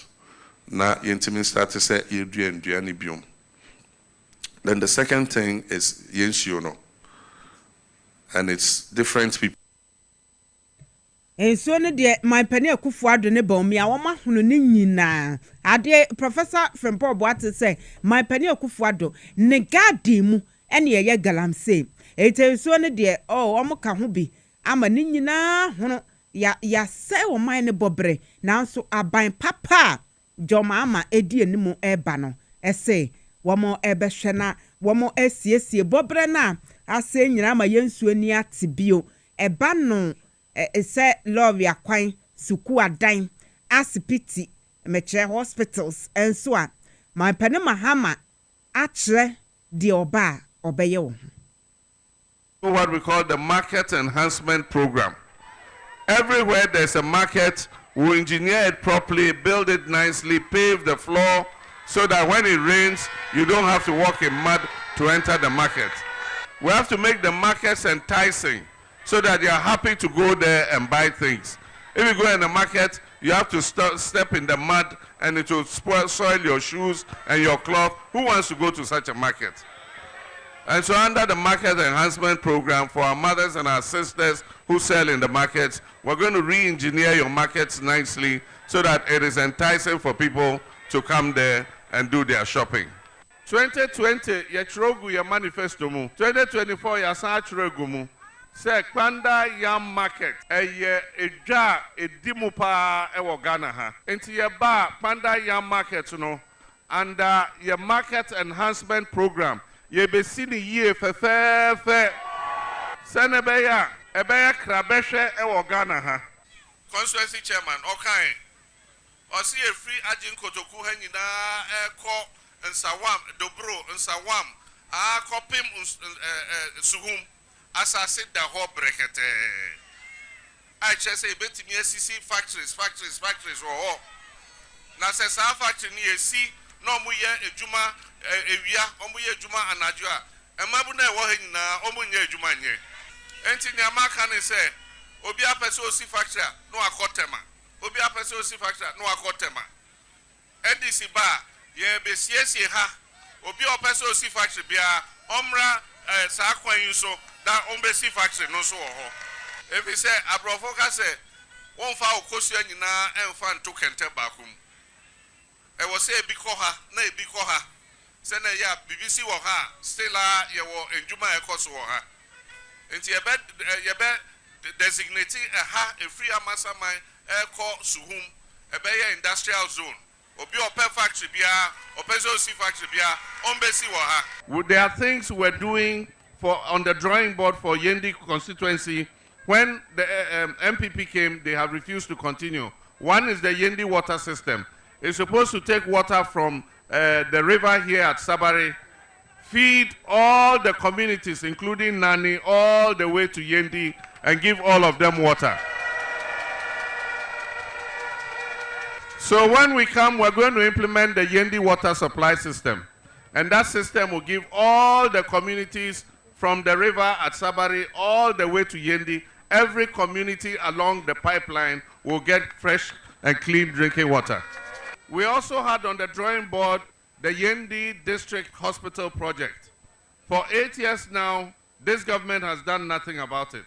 Speaker 3: Now, you start to say, then the second thing is Yensiono. And it's different people.
Speaker 1: And so my penny Kufuado ne bomb ya wama hunu ni nyina ade Professor Frempo Boate say my penny Kufuado ne gadi mu ene ye galamsey ete so ne de omo ka ho bi ama ni nyina hono ya say wo man ne bobre nanso aban papa joma ama edi enimu eba no ese womo ebehwe na womo asiesie bobre na ase nyina ma yensuo ni atibio eba no say love ya kwan suku adan asipiti meche hospitals and so on my penema hama atre di oba obeye wo
Speaker 3: what we call the market enhancement program. Everywhere there's a market, we engineer it properly, build it nicely, pave the floor so that when it rains you don't have to walk in mud to enter the market. We have to make the markets enticing so that you are happy to go there and buy things. If you go in the market, you have to step in the mud and it will soil your shoes and your cloth. Who wants to go to such a market? And so under the market enhancement program for our mothers and our sisters who sell in the markets, we're going to re-engineer your markets nicely so that it is enticing for people to come there and do their shopping. 2020, yachrogu ya manifesto mu. 2024, yasachrogu mu. Say Panda Yam Market, edwa edimu pa ewo Ghana ha. Enti ye ba Panda Yam Market no, under your market enhancement program, ye be sini ye fe. Senebeya, ebeya krabeshe ewo Ghana ha.
Speaker 2: Constituency chairman, okay. Osi e free agent kotoku hanyina eko nsawam dobro nsawam a kopim sugum. As I said, the whole bracket. I just say, bet me SCC factories. Oh, now says our factory near see no muye a juma a via, omuye juma and ajua. And Mabuna wahin na omunye juma nye. Entinia Makane say, Obia Peso si factory, no a cotema. Obia Peso si factory, no a cotema. NDC bar, ye besiesie ha obi opeso si factory bia omra sa kwan yin so that ombesi factory no so ho if he say abrofo ka say won fa okosu anyina emfa nto kente bakum e wo say bi ko ha na e bi ko ha say na ya BBC wo ha still ye wo enjuma e koso wo ha enti ye be designating a ha a free amasaman e ko suhum e be ye industrial zone obi open factory bia opeso si factory bia ombesi wo ha.
Speaker 3: There are things we're doing on the drawing board for Yendi constituency. When the MPP came, they have refused to continue. One is the Yendi water system. It's supposed to take water from the river here at Sabari, feed all the communities, including Nani, all the way to Yendi, and give all of them water. So when we come, we're going to implement the Yendi water supply system. And that system will give all the communities from the river at Sabari all the way to Yendi. Every community along the pipeline will get fresh and clean drinking water. We also had on the drawing board the Yendi District Hospital project. For 8 years now, this government has done nothing about it.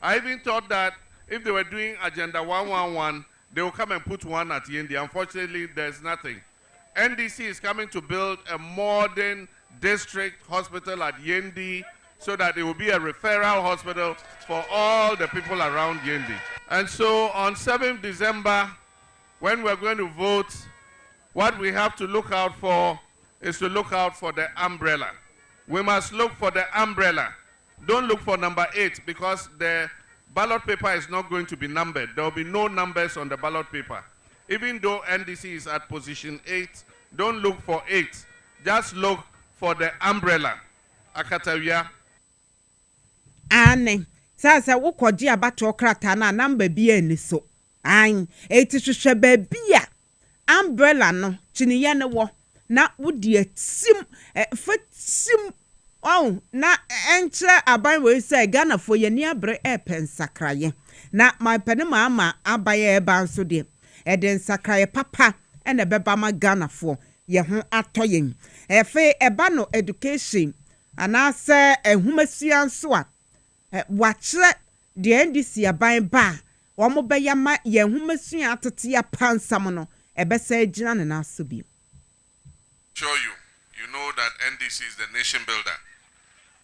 Speaker 3: I even thought that if they were doing Agenda 111, they will come and put one at Yendi. Unfortunately, there's nothing. NDC is coming to build a modern district hospital at Yendi so that it will be a referral hospital for all the people around Yendi. And so on 7th December, when we're going to vote, what we have to look out for is to look out for the umbrella. We must look for the umbrella. Don't look for number 8 because the ballot paper is not going to be numbered. There will be no numbers on the ballot paper. Even though NDC is at position 8, don't look for 8. Just look for the umbrella. Akatawia.
Speaker 1: Ane. Sasa wukoji abato krata na number biye ni so. Ayin. Eti shushe bebia. Umbrella no. Chini yene wo. Na wudi sim. Sim. Oh, na enche aban we say Ghana for ye ni abre pensakraye. Na my penema ama abaye eba nso de. Eden sakraye papa ene beba ma Ghana for ye ho atoyen. Efe eba no education anase ehumesua nso a wachre de NDC aban ba omo be ya ma ye humesua atete ya pansam no ebesa agina ne na so bi.
Speaker 2: Show you know that NDC is the nation builder.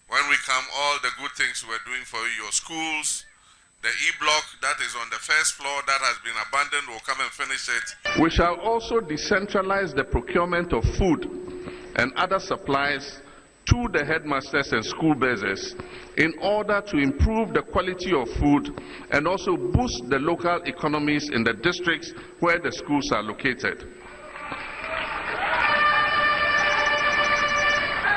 Speaker 2: When we come, all the good things we're doing for you, your schools, the E-block that is on the first floor that has been abandoned, will come and finish it.
Speaker 3: We shall also decentralize the procurement of food and other supplies to the headmasters and school bases in order to improve the quality of food and also boost the local economies in the districts where the schools are located.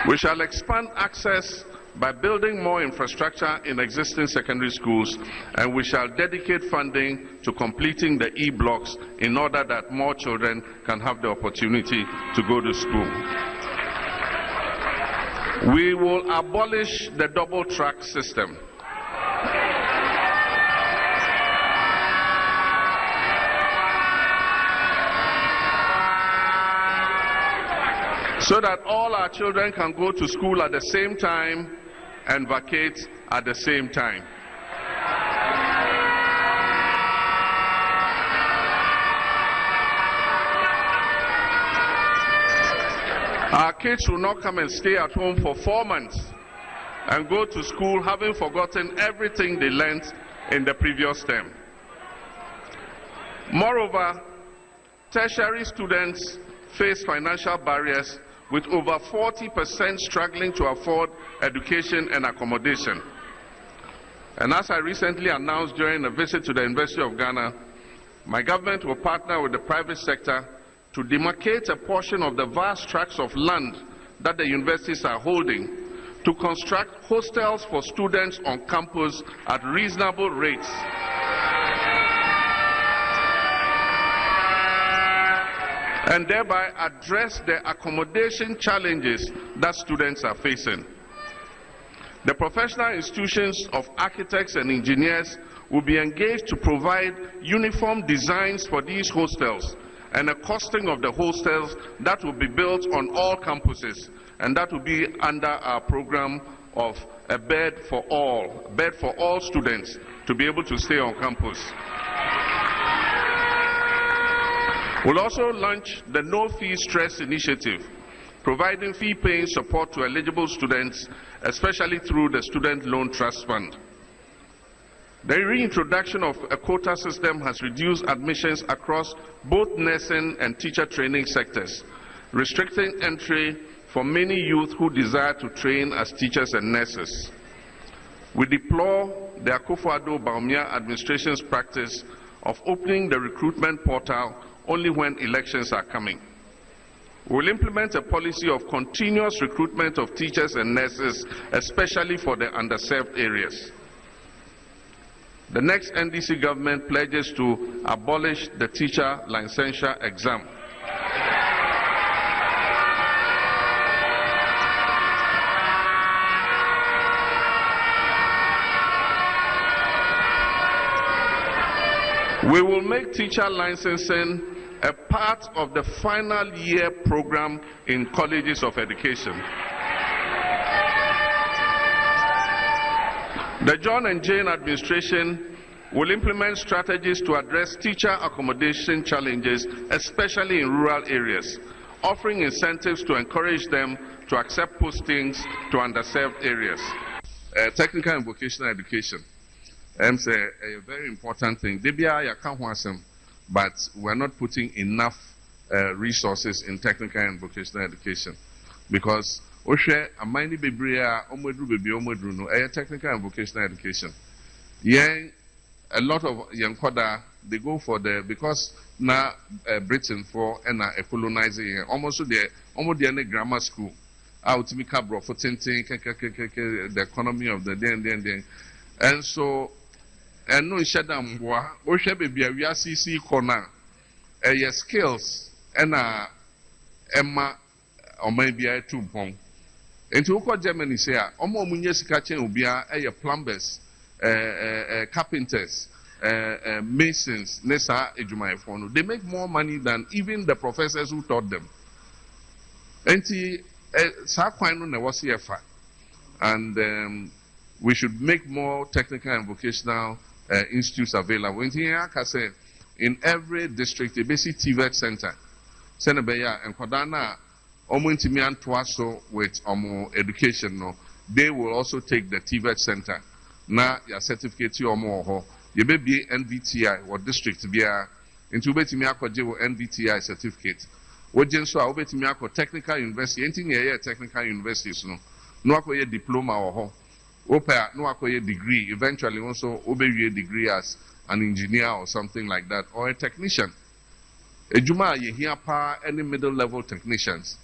Speaker 3: We shall expand access by building more infrastructure in existing secondary schools, and we shall dedicate funding to completing the E-blocks in order that more children can have the opportunity to go to school. We will abolish the double track system. So that all our children can go to school at the same time and vacate at the same time. Our kids will not come and stay at home for 4 months and go to school having forgotten everything they learned in the previous term. Moreover, tertiary students face financial barriers with over 40% struggling to afford education and accommodation. And as I recently announced during a visit to the University of Ghana, my government will partner with the private sector to demarcate a portion of the vast tracts of land that the universities are holding to construct hostels for students on campus at reasonable rates. And thereby address the accommodation challenges that students are facing. The professional institutions of architects and engineers will be engaged to provide uniform designs for these hostels and a costing of the hostels that will be built on all campuses, and that will be under our program of a bed for all students to be able to stay on campus. We'll also launch the No Fee Stress Initiative, providing fee-paying support to eligible students, especially through the Student Loan Trust Fund. The reintroduction of a quota system has reduced admissions across both nursing and teacher training sectors, restricting entry for many youth who desire to train as teachers and nurses. We deplore the Akufo-Addo-Bawumia administration's practice of opening the recruitment portal only when elections are coming. We will implement a policy of continuous recruitment of teachers and nurses, especially for the underserved areas. The next NDC government pledges to abolish the teacher licensure exam. We will make teacher licensing a part of the final year program in colleges of education. The John and Jane administration will implement strategies to address teacher accommodation challenges, especially in rural areas, offering incentives to encourage them to accept postings to underserved areas. Technical and vocational education. It's a very important thing. But we're not putting enough resources in technical and vocational education, because technical and vocational education. A lot of young koda, they go for because now Britain for colonizing almost the grammar school. Out to me cabro for the economy of the day. And so and no shadam boa o shebe bia wi asisi corner skills and emma o man bia tu pon enti wo Germany say omo munye sika chen obia plumbers carpenters masons nesa ejumaiefo no, they make more money than even the professors who taught them. Enti sa kwan no na wo se fa, and we should make more technical and vocational institutes available. In every district, a basic TVET center, Senebeya and Kodana, Omuntimian Twaso with education, no, they will also take the TVET center. Now, your certificate or more, you may be NVTI or district beer into Betimiako NVTI certificate. What Jenso, Obetimiako technical university, anything here, technical universities, no diploma or no acquire degree, eventually also obey a degree as an engineer or something like that, or a technician. A Juma ye here pa any middle level technicians.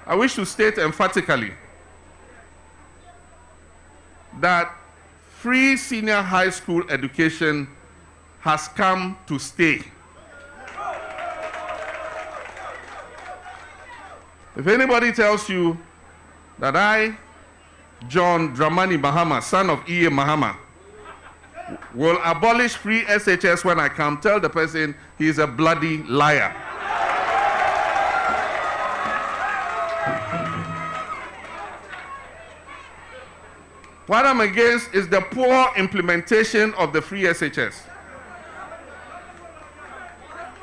Speaker 3: I wish to state emphatically that free senior high school education has come to stay. If anybody tells you that I, John Dramani Mahama, son of E.A. Mahama, will abolish free SHS when I come, tell the person he is a bloody liar. What I'm against is the poor implementation of the free SHS,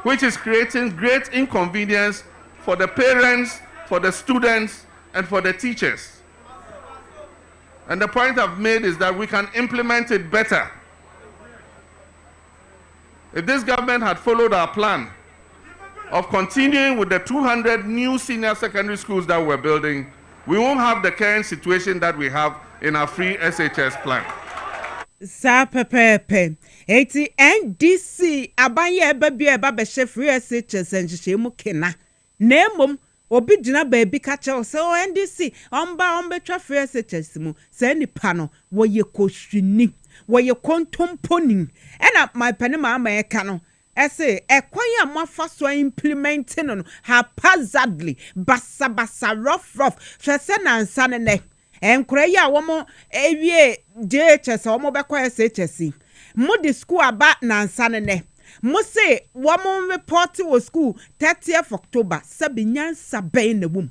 Speaker 3: which is creating great inconvenience for the parents, for the students, and for the teachers. And the point I've made is that we can implement it better. If this government had followed our plan of continuing with the 200 new senior secondary schools that we're building, we won't have the current situation that we have in our free SHS plan.
Speaker 1: Sa pepepe. Eti NDC abanye baby eba free SHS enjishemu kena. Nemom obi gyina baabi ka kyerɛ sɛ NDC ɔmbɛtwa free SHS mu sɛ nipa no wɔyɛ kɔhwini wɔyɛ kontomponi ɛna my panima ama ɛka no ɛsɛ ɛkwan a moafa so implementing no haphazardly basa rough hwɛ sɛ nansa ne nɛ enkora yi a wɔn ewie JHS a wɔn bɛkɔ SHS mo de school aba nansa ne mo say woman report to school 30th October sabi nyansa ben na wom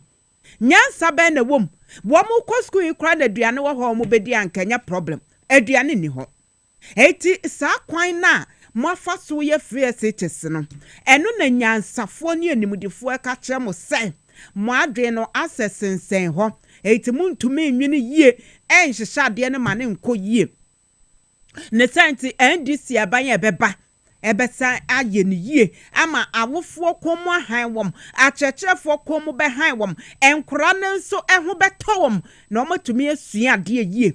Speaker 1: nyansa ben na wom woman ko school ikra na aduane wo ho mo bedi ankanya problem aduane ni ho eti sa kwan na mo afa so ye free SHS no eno na nyansafo ne animdifo aka kire mo say mo adwe no assesensen ho eti muntumi nwini yie enhyehya de ne mane nko yie ne senti NDC abanye beba ebesa aye ne yie ama awofo komo ahan wom akyerkyerefo komo be han wom enkora ne nso eho beto wom na omatumi asua de yie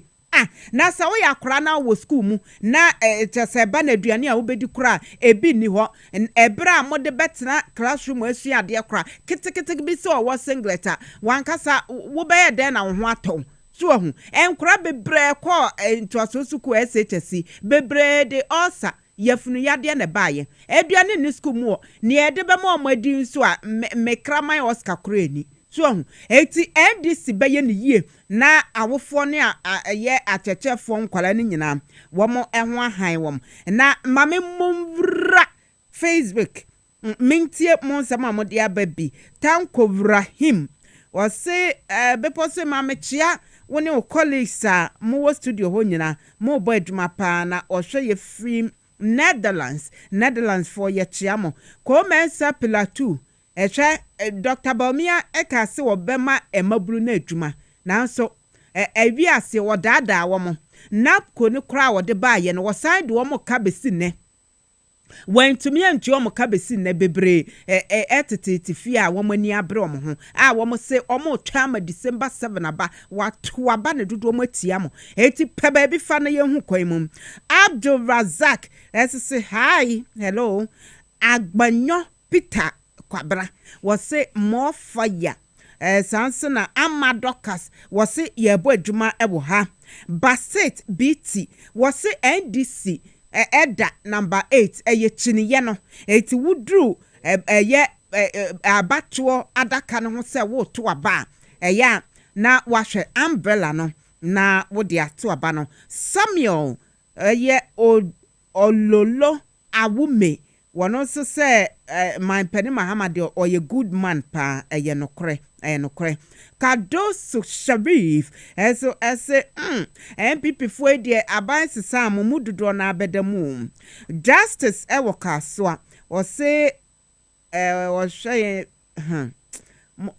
Speaker 1: na sa wo yakora na wo school mu na tese ba na aduane a wo bedi kora ebi ni ho ebra mo de betena classroom asua de kora kitikiti bi so wo singleta wankasa wo be den na wo ho aton so hu enkora bebre ko ntoasosu ko SHS bebre de osa yefunu yade na baaye aduane ni school mu ne ede be mo amadi nso a mekraman Oscar Kureni so eti NDC beye ne yie na awofo ne ye atechefo nkwala ne nyina wo mo eho ahan wo na mame mumvra Facebook mintie mo nsama mo de ababi Tanko Ibrahim wo se bepo se mame chia woni o colleagues a mo wo studio ho nyina mo bo adwuma pa na ohwe ye free Netherlands for ye chiamo ko mensa pilatu ehwe Dr. Baumia ekase wo bema emaburu na adwuma nanso ewi ase wo dada wo mo napko ne kra wo de baaye no wo side wo mo ka besi ne when to me antu wo mo ka besi ne bebre etete fi a wo mani abre wo ho a wo mo se wo mo twa ma December 7 aba wato aba ne dodo mo atia mo eti pe ba bi fa na ye hu kwan mu Abdul Razak say hi hello agbanyo Peter Kwabra was say more fire sansana amadokas was say yebo adwuma ewo ha Basit BT was say NDC Eda number 8 eye chiniye no eti wudru eye abatuo adaka no ho se wo to aba eya na wahwe umbrella no na wo de ato aba no Samuel eye ololo awume wono so say my penny Muhammad or a good man pa eye nokre Kadosu Sharif eso ese MPP fo de aban sesa mududo na abedamu Justice ewoka so o se o hwe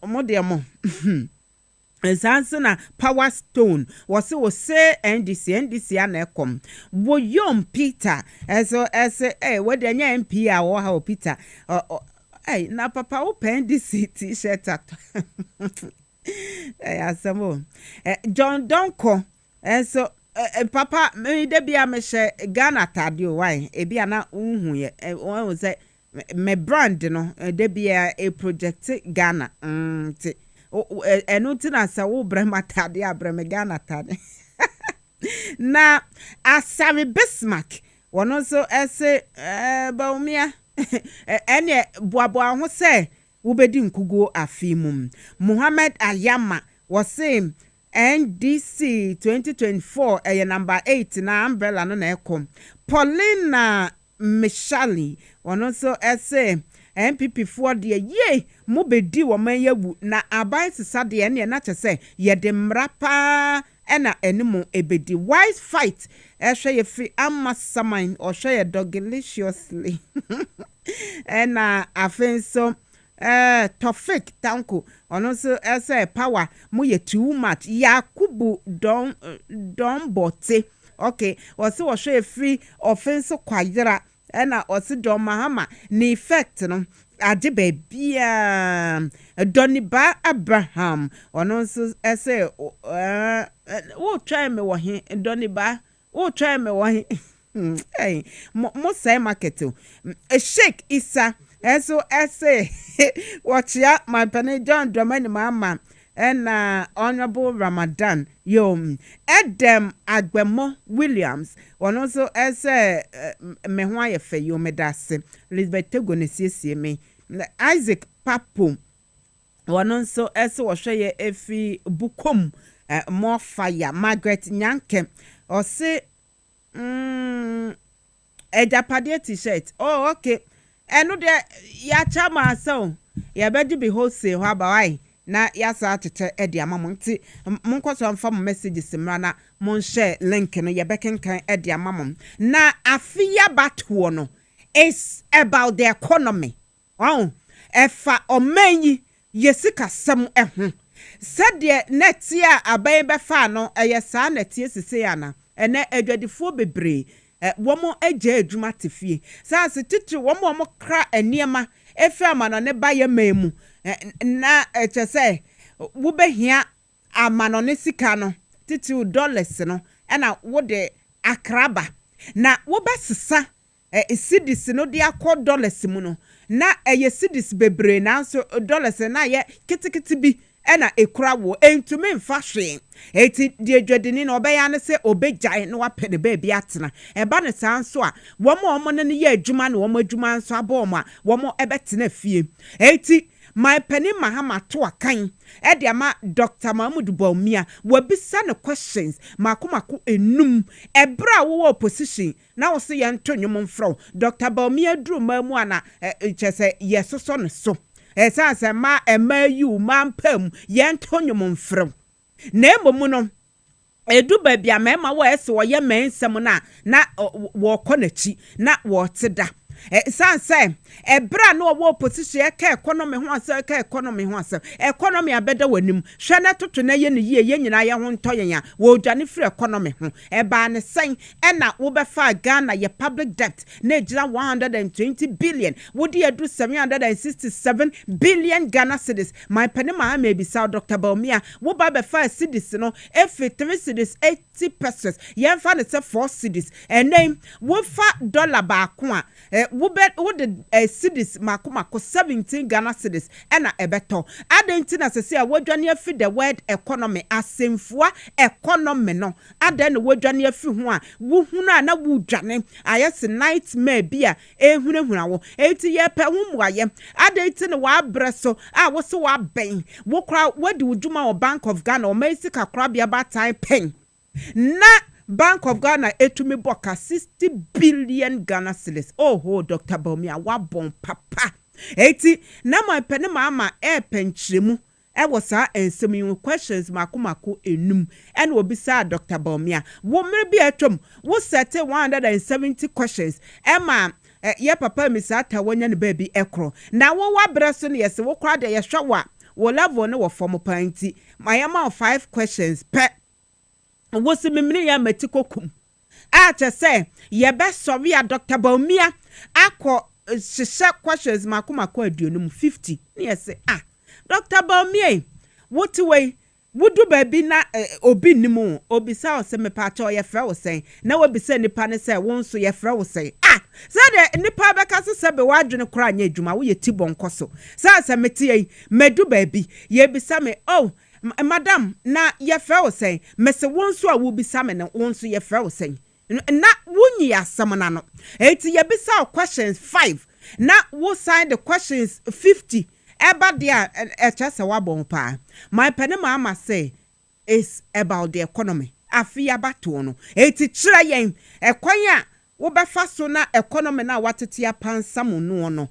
Speaker 1: mo de mo Sansana Power Stone was say NDC anekom wo yom Peter eso we de nya MP a wo ha Peter na papa wo pen NDC t-shirt at asamo John Donko eso papa me de bia me hye Ghana tade o why e bia na unhu ye won say me brand no de bia a project Ghana enu tina sa wo brema tade abreme Ghana tade na Asari Bismarck wono so ese Baumia ene boaboa ho se wo bedi nkugo afimum Muhammad Ayama was say NDC 2024 number 8 na umbrella no na ekom Paulina Mishali wono so ese MPP for the ye mo bedi wo man yawu na aban sesa de ne na chese ye de mrapa ena enimo ebedi wise fight ehwe ye free amasaman or share dog deliciously ena afenso Tofik Tanko ono so ese power mo ye too much Yakubu don bote okay also wo share free offense kwayira ena osi don mahama ni effect no ade bebia Doniba Abraham ono so ese wo try me wo he Doniba wo try me wo he hey mo say market Sheikh Isa eso ese watch ya my penny John Dramani mama and honorable Ramadan yom Edem Agbemo Williams one also as me ho ayefe yo medase Elizabeth Tegonesie me Isaac Papo one also as wo hwe efi bukom more fire Margaret Nyanke or say ejapade t-shirt oh okay eno de ya chama so ya bedi be wholesale ho abawai na yasa atete edi amamo nti monkoso amfa mo messages mra na mon share link no ye bekenkan edi amamo na afia batwo no is about the economy oh efa omanyi yesika sam eho sade netia abai befa no eyesa netie sese yana ene adwadifo bebre womo agye adwuma tefie sanse titiri womo kra eniema efi amano ne baye memu na chese wo behia amano ne sika no titiri dollars no ena wo de akraba na wo besesa cedis no de akọ dollars mu no na eye cedis bebre na so dollars na ye kitikiti bi ena ekura wo entumi mfa hwe eti de adwadini na obeya ne se obegyae na wapede ba bi atena eba ne sanso a womo ne ye adwuma na womo adwuma nso abom a womo ebetena fie eti my penny mahama to akan edi ama Dr. Mahmoud Baumia wabisa ne questions makomako enum ebra wo opposition na wo se ye ntonyom mfro Dr. Baumia dru mamu ana chese yesoso ne so esanse ma emayu mampam ye ntonyom mfro na emomu no edu babia mema wo ese wo ye mensem na wo konachi na wo teda sanse ebra no wo opposition ka economy ho ase ka economy ho ase economy abeda wanim hwe na toto na ye ne ye nyina ye ho ntoyen a wo dwane free economy ho eba ne sen na wo befa Ghana ye public debt na ejira 120 billion wo di edu 767 billion Ghana cedis my penima maybe South Dr. Baumia wo ba befa cedis no efi 3 cedis 80 pesos ye fa ne se 4 cedis name wo fa dollar ba ko a wo the cedis makomako 17 Ghana cedis ena ebeto adenti na sese a wodwane afi the word economy asemfua economy no adan na wodwane afi ho a wo hunu na wodwane ayese nightmare bia ehunahuna wo eti ye pe humuaye adenti na wa breso a wo so wa ben wo kra wadi wuduma o Bank of Ghana o mesika kra bia batai pen na Bank of Ghana etumi boka 60 billion Ghana cedis. Oh, Dr. Baumia wabon papa. Eti na my pene mama penchiremu. Was ensemi questions makomako enum and will be sad Dr. Baumia. Wo maybe atom wo set 170 questions. Emma ye papa misata wonya ne baby ekro. Na wo wa breso ne yes wo kra de ye hwa wo level ne wo form panti. My amount 5 questions per wosi mimini ya metikokum acha say ye be sorry a Dr. Baumia akọ hyehyɛ questions makomako aduonum 50 ne say Dr. Baumia what way wudu baby na obi nimu obisa o se mepa cha ye frɛ wo sɛn na wobisa nipa ne sɛ won so ye frɛ wo sɛn sɛ de nipa bɛka se be wadwene kora anya adwuma wo ye tibonko so sɛ mete yi medu baby ye bisa me madam na ye frɛ wo sɛn mese won so a wo bisa me ne won so ye frɛ wo sɛn na wunyi asam na no eti ye bisa questions 5 na wo sign the questions 50 eba dia chese wabon pa my penny mama say is about the economy afia bato no eti kira yen ekwan a wo befa so na economy na watete apansam no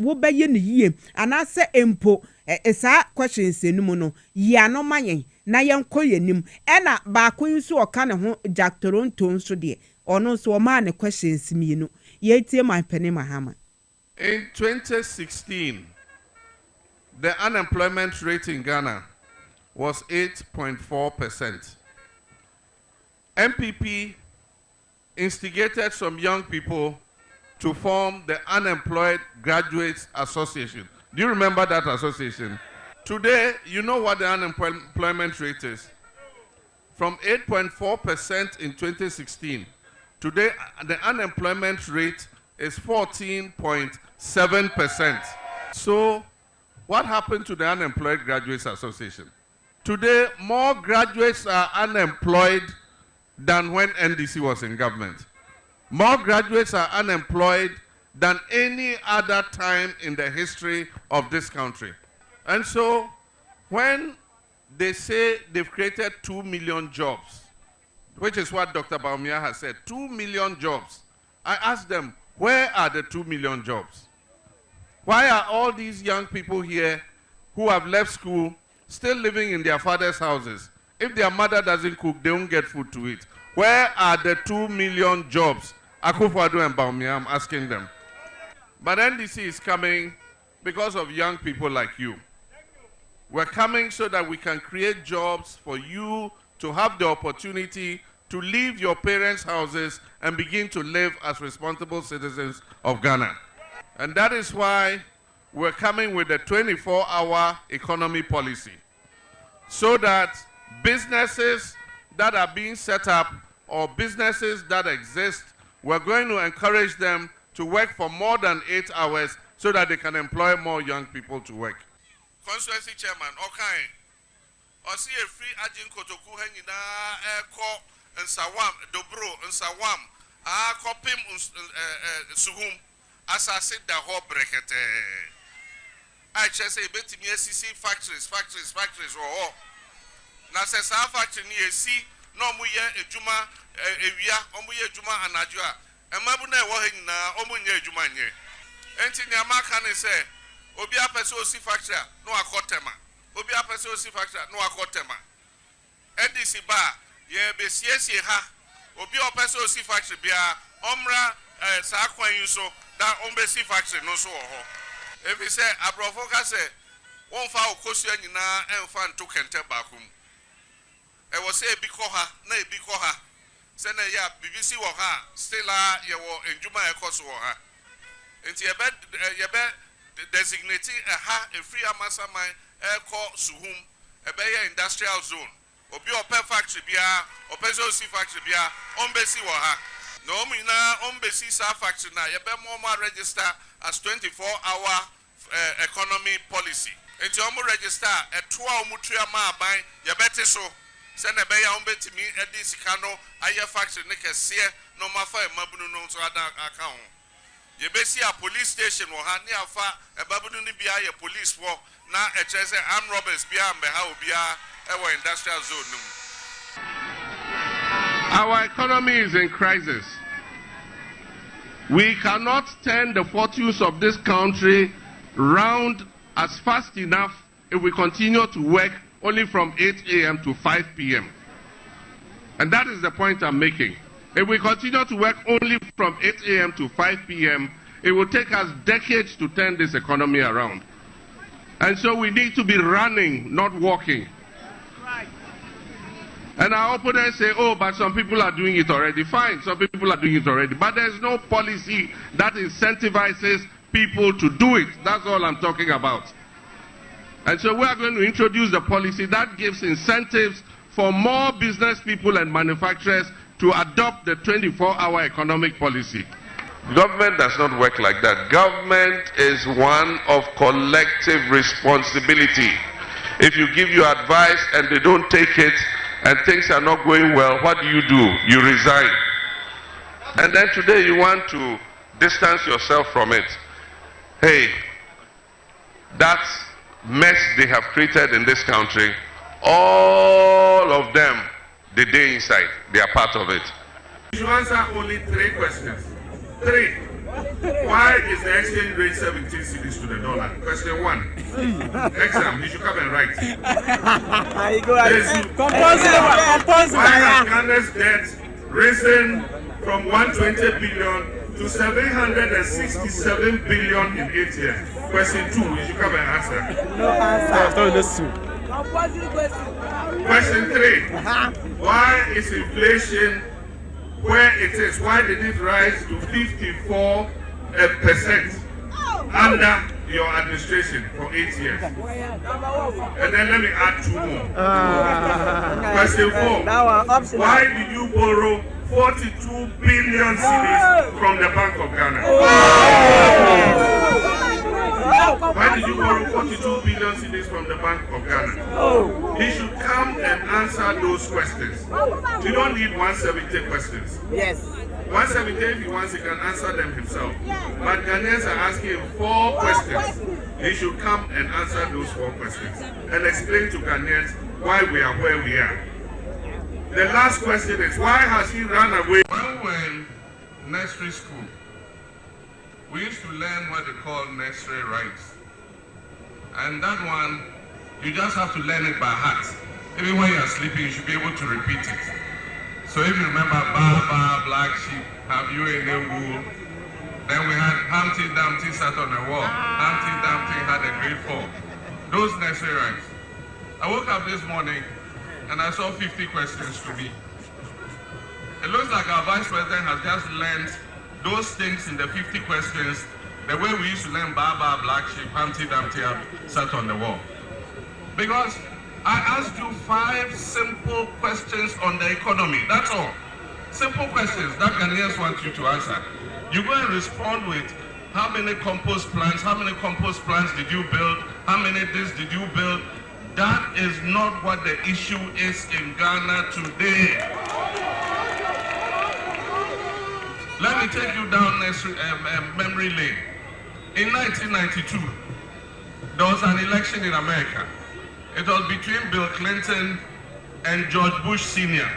Speaker 1: wo beye ne yie anase empo esa questions enum no ya no mayen na yen koyenim ena ba ko so oka ne ho Jack Toronto nso de ono so o ma ne questions mienu ye tie my penny mahama.
Speaker 3: In 2016 the unemployment rate in Ghana was 8.4%. MPP instigated some young people to form the Unemployed Graduates Association. Do you remember that association? Today, you know what the unemployment rate is. From 8.4% in 2016, today the unemployment rate is 14.7%. So, what happened to the Unemployed Graduates Association? Today, more graduates are unemployed than when NDC was in government. More graduates are unemployed than any other time in the history of this country. And so, when they say they've created 2 million jobs, which is what Dr. Baumia has said, 2 million jobs, I asked them, where are the 2 million jobs? Why are all these young people here who have left school still living in their father's houses? If their mother doesn't cook, they won't get food to eat. Where are the 2 million jobs? Akufo-Addo and Bawumia, I'm asking them. But NDC is coming because of young people like you. We're coming so that we can create jobs for you to have the opportunity to leave your parents' houses and begin to live as responsible citizens of Ghana. And that is why we're coming with a 24-hour economy policy, so that businesses that are being set up or businesses that exist, we're going to encourage them to work for more than 8 hours so that they can employ more young people to work.
Speaker 2: Constituency chairman, okay. I see a free agent kotoku hangina airco and Sawam, Dobro and Sawam. Kopim Suhum. As I said, the whole bracket. I just say, bet me SCC factories. Oh, now says our factory near see no muye a juma a via, omuye juma and ajua. And Mabune walking now, omunye jumanye. Entinia Makane say, Obia Peso si factory, no akotema. Obia Peso si factory, no akotema. NDC bar, ye be siesi ha. Obia Peso si factory bia, Omra Sakwa Yuso. That Ombesi factory no so ho. If he say Abrofoka say one fa okosu anyina emfa nto kente bakum. E wo say bikoha na e bikoha. Say na ya BBC wo ha still ye wo enjuma ekoso wo ha. Enti ye be designating a ha a free amasaman eko suhum e be ye industrial zone. Obi open factory bia, open so si factory bia, ombesi wo ha. No, na ombesi sa factory na ye be more register as 24-hour economy policy. Enti omo register e toa omo tua ma aban ye bete so se na be ya ombetimi e di sika no aye factory ne kese no mafa e mabunu no so ada aka ho. Ye be si a police station wo ha ne afa e babunu ni bia ye police wo na e kire se armed robbers bia mbe ha obia e wo industrial zone no.
Speaker 3: Our economy is in crisis. We cannot turn the fortunes of this country round as fast enough if we continue to work only from 8 a.m. to 5 p.m. And that is the point I'm making. If we continue to work only from 8 a.m. to 5 p.m., it will take us decades to turn this economy around. And so we need to be running, not walking. And our opponents say, oh, but some people are doing it already. Fine, some people are doing it already. But there's no policy that incentivizes people to do it. That's all I'm talking about. And so we are going to introduce the policy that gives incentives for more business people and manufacturers to adopt the 24-hour economic policy.
Speaker 2: Government does not work like that. Government is one of collective responsibility. If you give your advice and they don't take it, and things are not going well, what do? You resign. And then today you want to distance yourself from it. Hey, that mess they have created in this country, all of them, the day inside, they are part of it. You should answer only 3 questions. 3. Why is the exchange rate 17 cedis to the dollar? Question 1. Exam, you should come and write. Why has Ghana's debt risen from 120 billion to 767 billion in 8 years? Question 2, you should come and answer.
Speaker 4: No answer.
Speaker 2: Question 3. Why is inflation where it is? Why did it rise to 54% under your administration for 8 years? And then let me add 2 more. Question 4. Why did you borrow 42 billion cedis from the Bank of Ghana? Why did you borrow 42 billion cedis from the Bank of Ghana? He should come and answer those questions. You don't need 170 questions.
Speaker 4: Yes.
Speaker 2: 170, if he wants, he can answer them himself. But Ghanaians are asking him 4 questions. He should come and answer those 4 questions and explain to Ghanaians why we are where we are. The last question is, why has he run away? When
Speaker 3: nursery school, we used to learn what they call nursery rhymes. And that one, you just have to learn it by heart. Even when you're sleeping, you should be able to repeat it. So if you remember, Ba, black sheep, have you any wool? Then we had Humpty Dumpty sat on the wall. Humpty Dumpty had a great fall. Those nursery rhymes. I woke up this morning and I saw 50 questions to me. It looks like our Vice President has just learned those things in the 50 questions the way we used to learn Baba, Black Sheep, Humpty Dumpty sat on the wall. Because I asked you 5 simple questions on the economy. That's all. Simple questions that Ghanaians want you to answer. You go and respond with how many compost plants, did you build, how many this did you build. That is not what the issue is in Ghana today. Let me take you down memory lane. In 1992, there was an election in America. It was between Bill Clinton and George Bush Sr.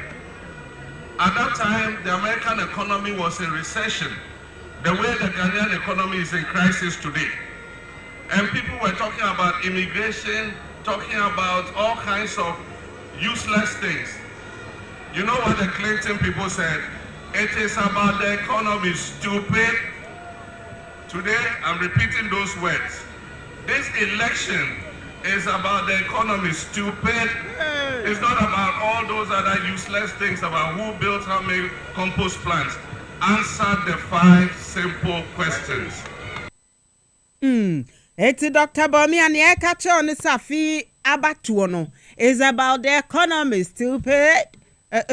Speaker 3: At that time, the American economy was in recession, the way the Ghanaian economy is in crisis today. And people were talking about immigration, talking about all kinds of useless things. You know what the Clinton people said? It is about the economy, stupid. Today, I'm repeating those words. This election is about the economy, stupid. It's not about all those other useless things about who built how many compost plants. Answer the 5 simple questions.
Speaker 1: It's Dr. Bomi and the catcher on the Safi Abatuono is about the economy, stupid.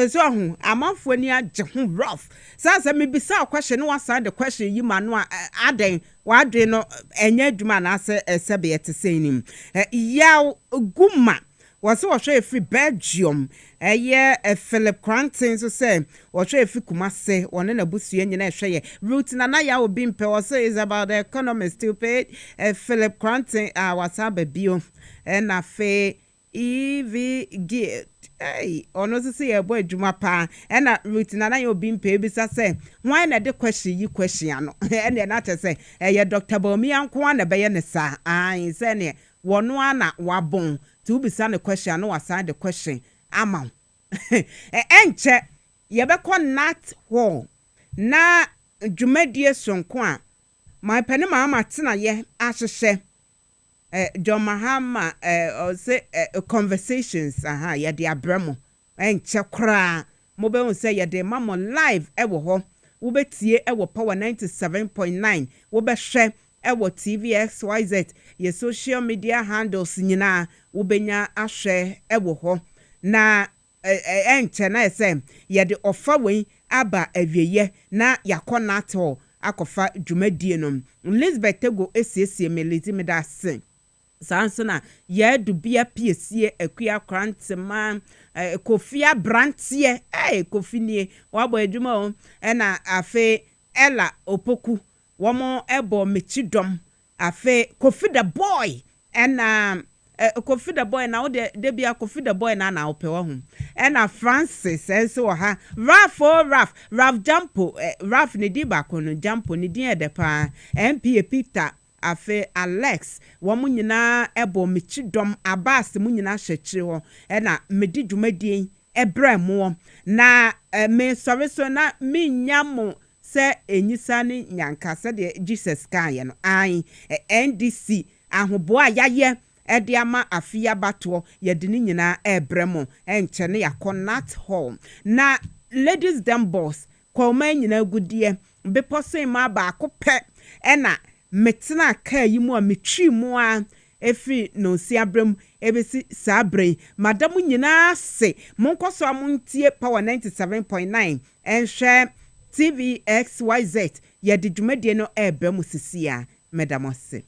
Speaker 1: So I'm off when you're rough. Says me be so question one side the question you man adding why do you know any man answer a sabi to say him. Yaw Guma was so a free Belgium. A year a Philip Cranton so say or if you come say one in a bussy and you share root Nanaya will be so is about the economy stupid. Philip Cranton was a baby and a fay EV get. Hey, ono say a boy juma pa and a routine na you being paid bisa say why na the question you question no and then not say eh Dr. Bomi anko na be ne sa say ne wono ana wabon to bisa the question no aside the question ama enche ye be connect ho na dwumadie sonko a my penny mama tena ye ahyehe John Mahama or say conversations ya de abramo en chekra mo be say ya de mama live ewo ho wo betie ewo power 97.9 wo be hwe ewo TVXYZ ye social media handles nyina wo benya ahwe ewo ho na enche na say ya de offer we aba awieye na yakona to akofa dwumadie no Elizabeth Tego esiesie melezi me da sen Sansona ye dubia piesie akua krantema kofia brantie kofinie wabo adwuma o na afe ela opoku womo ebo mechidom afe kofi the boy na kofi the boy na de bia kofi the boy na ope wo hu na Francis enso ha Raf Jampo Raf ne di bakono Jampo ne din edepa MP Peter afe Alex womu nyina ebo mechidom Abbas mu nyina hyekyire ho na medi dwumadien ebremo na me sorry so na me nyamo se enyisa ne nyanka se de Jesus kan ye no an NDC ahoboa yaye ede ama afia bato ye de nyina ebremo enche ne yakonat home na ladies dem boss kwoma nyina gudie beposo ma ba akopɛ na metena ka yi mu a metwi mu a efi no si abram ebesi sabre madam nyina se monkoso amuntie power 97.9 enhwe TVXYZ ye de dwumadie no ebe mu sisia medam ose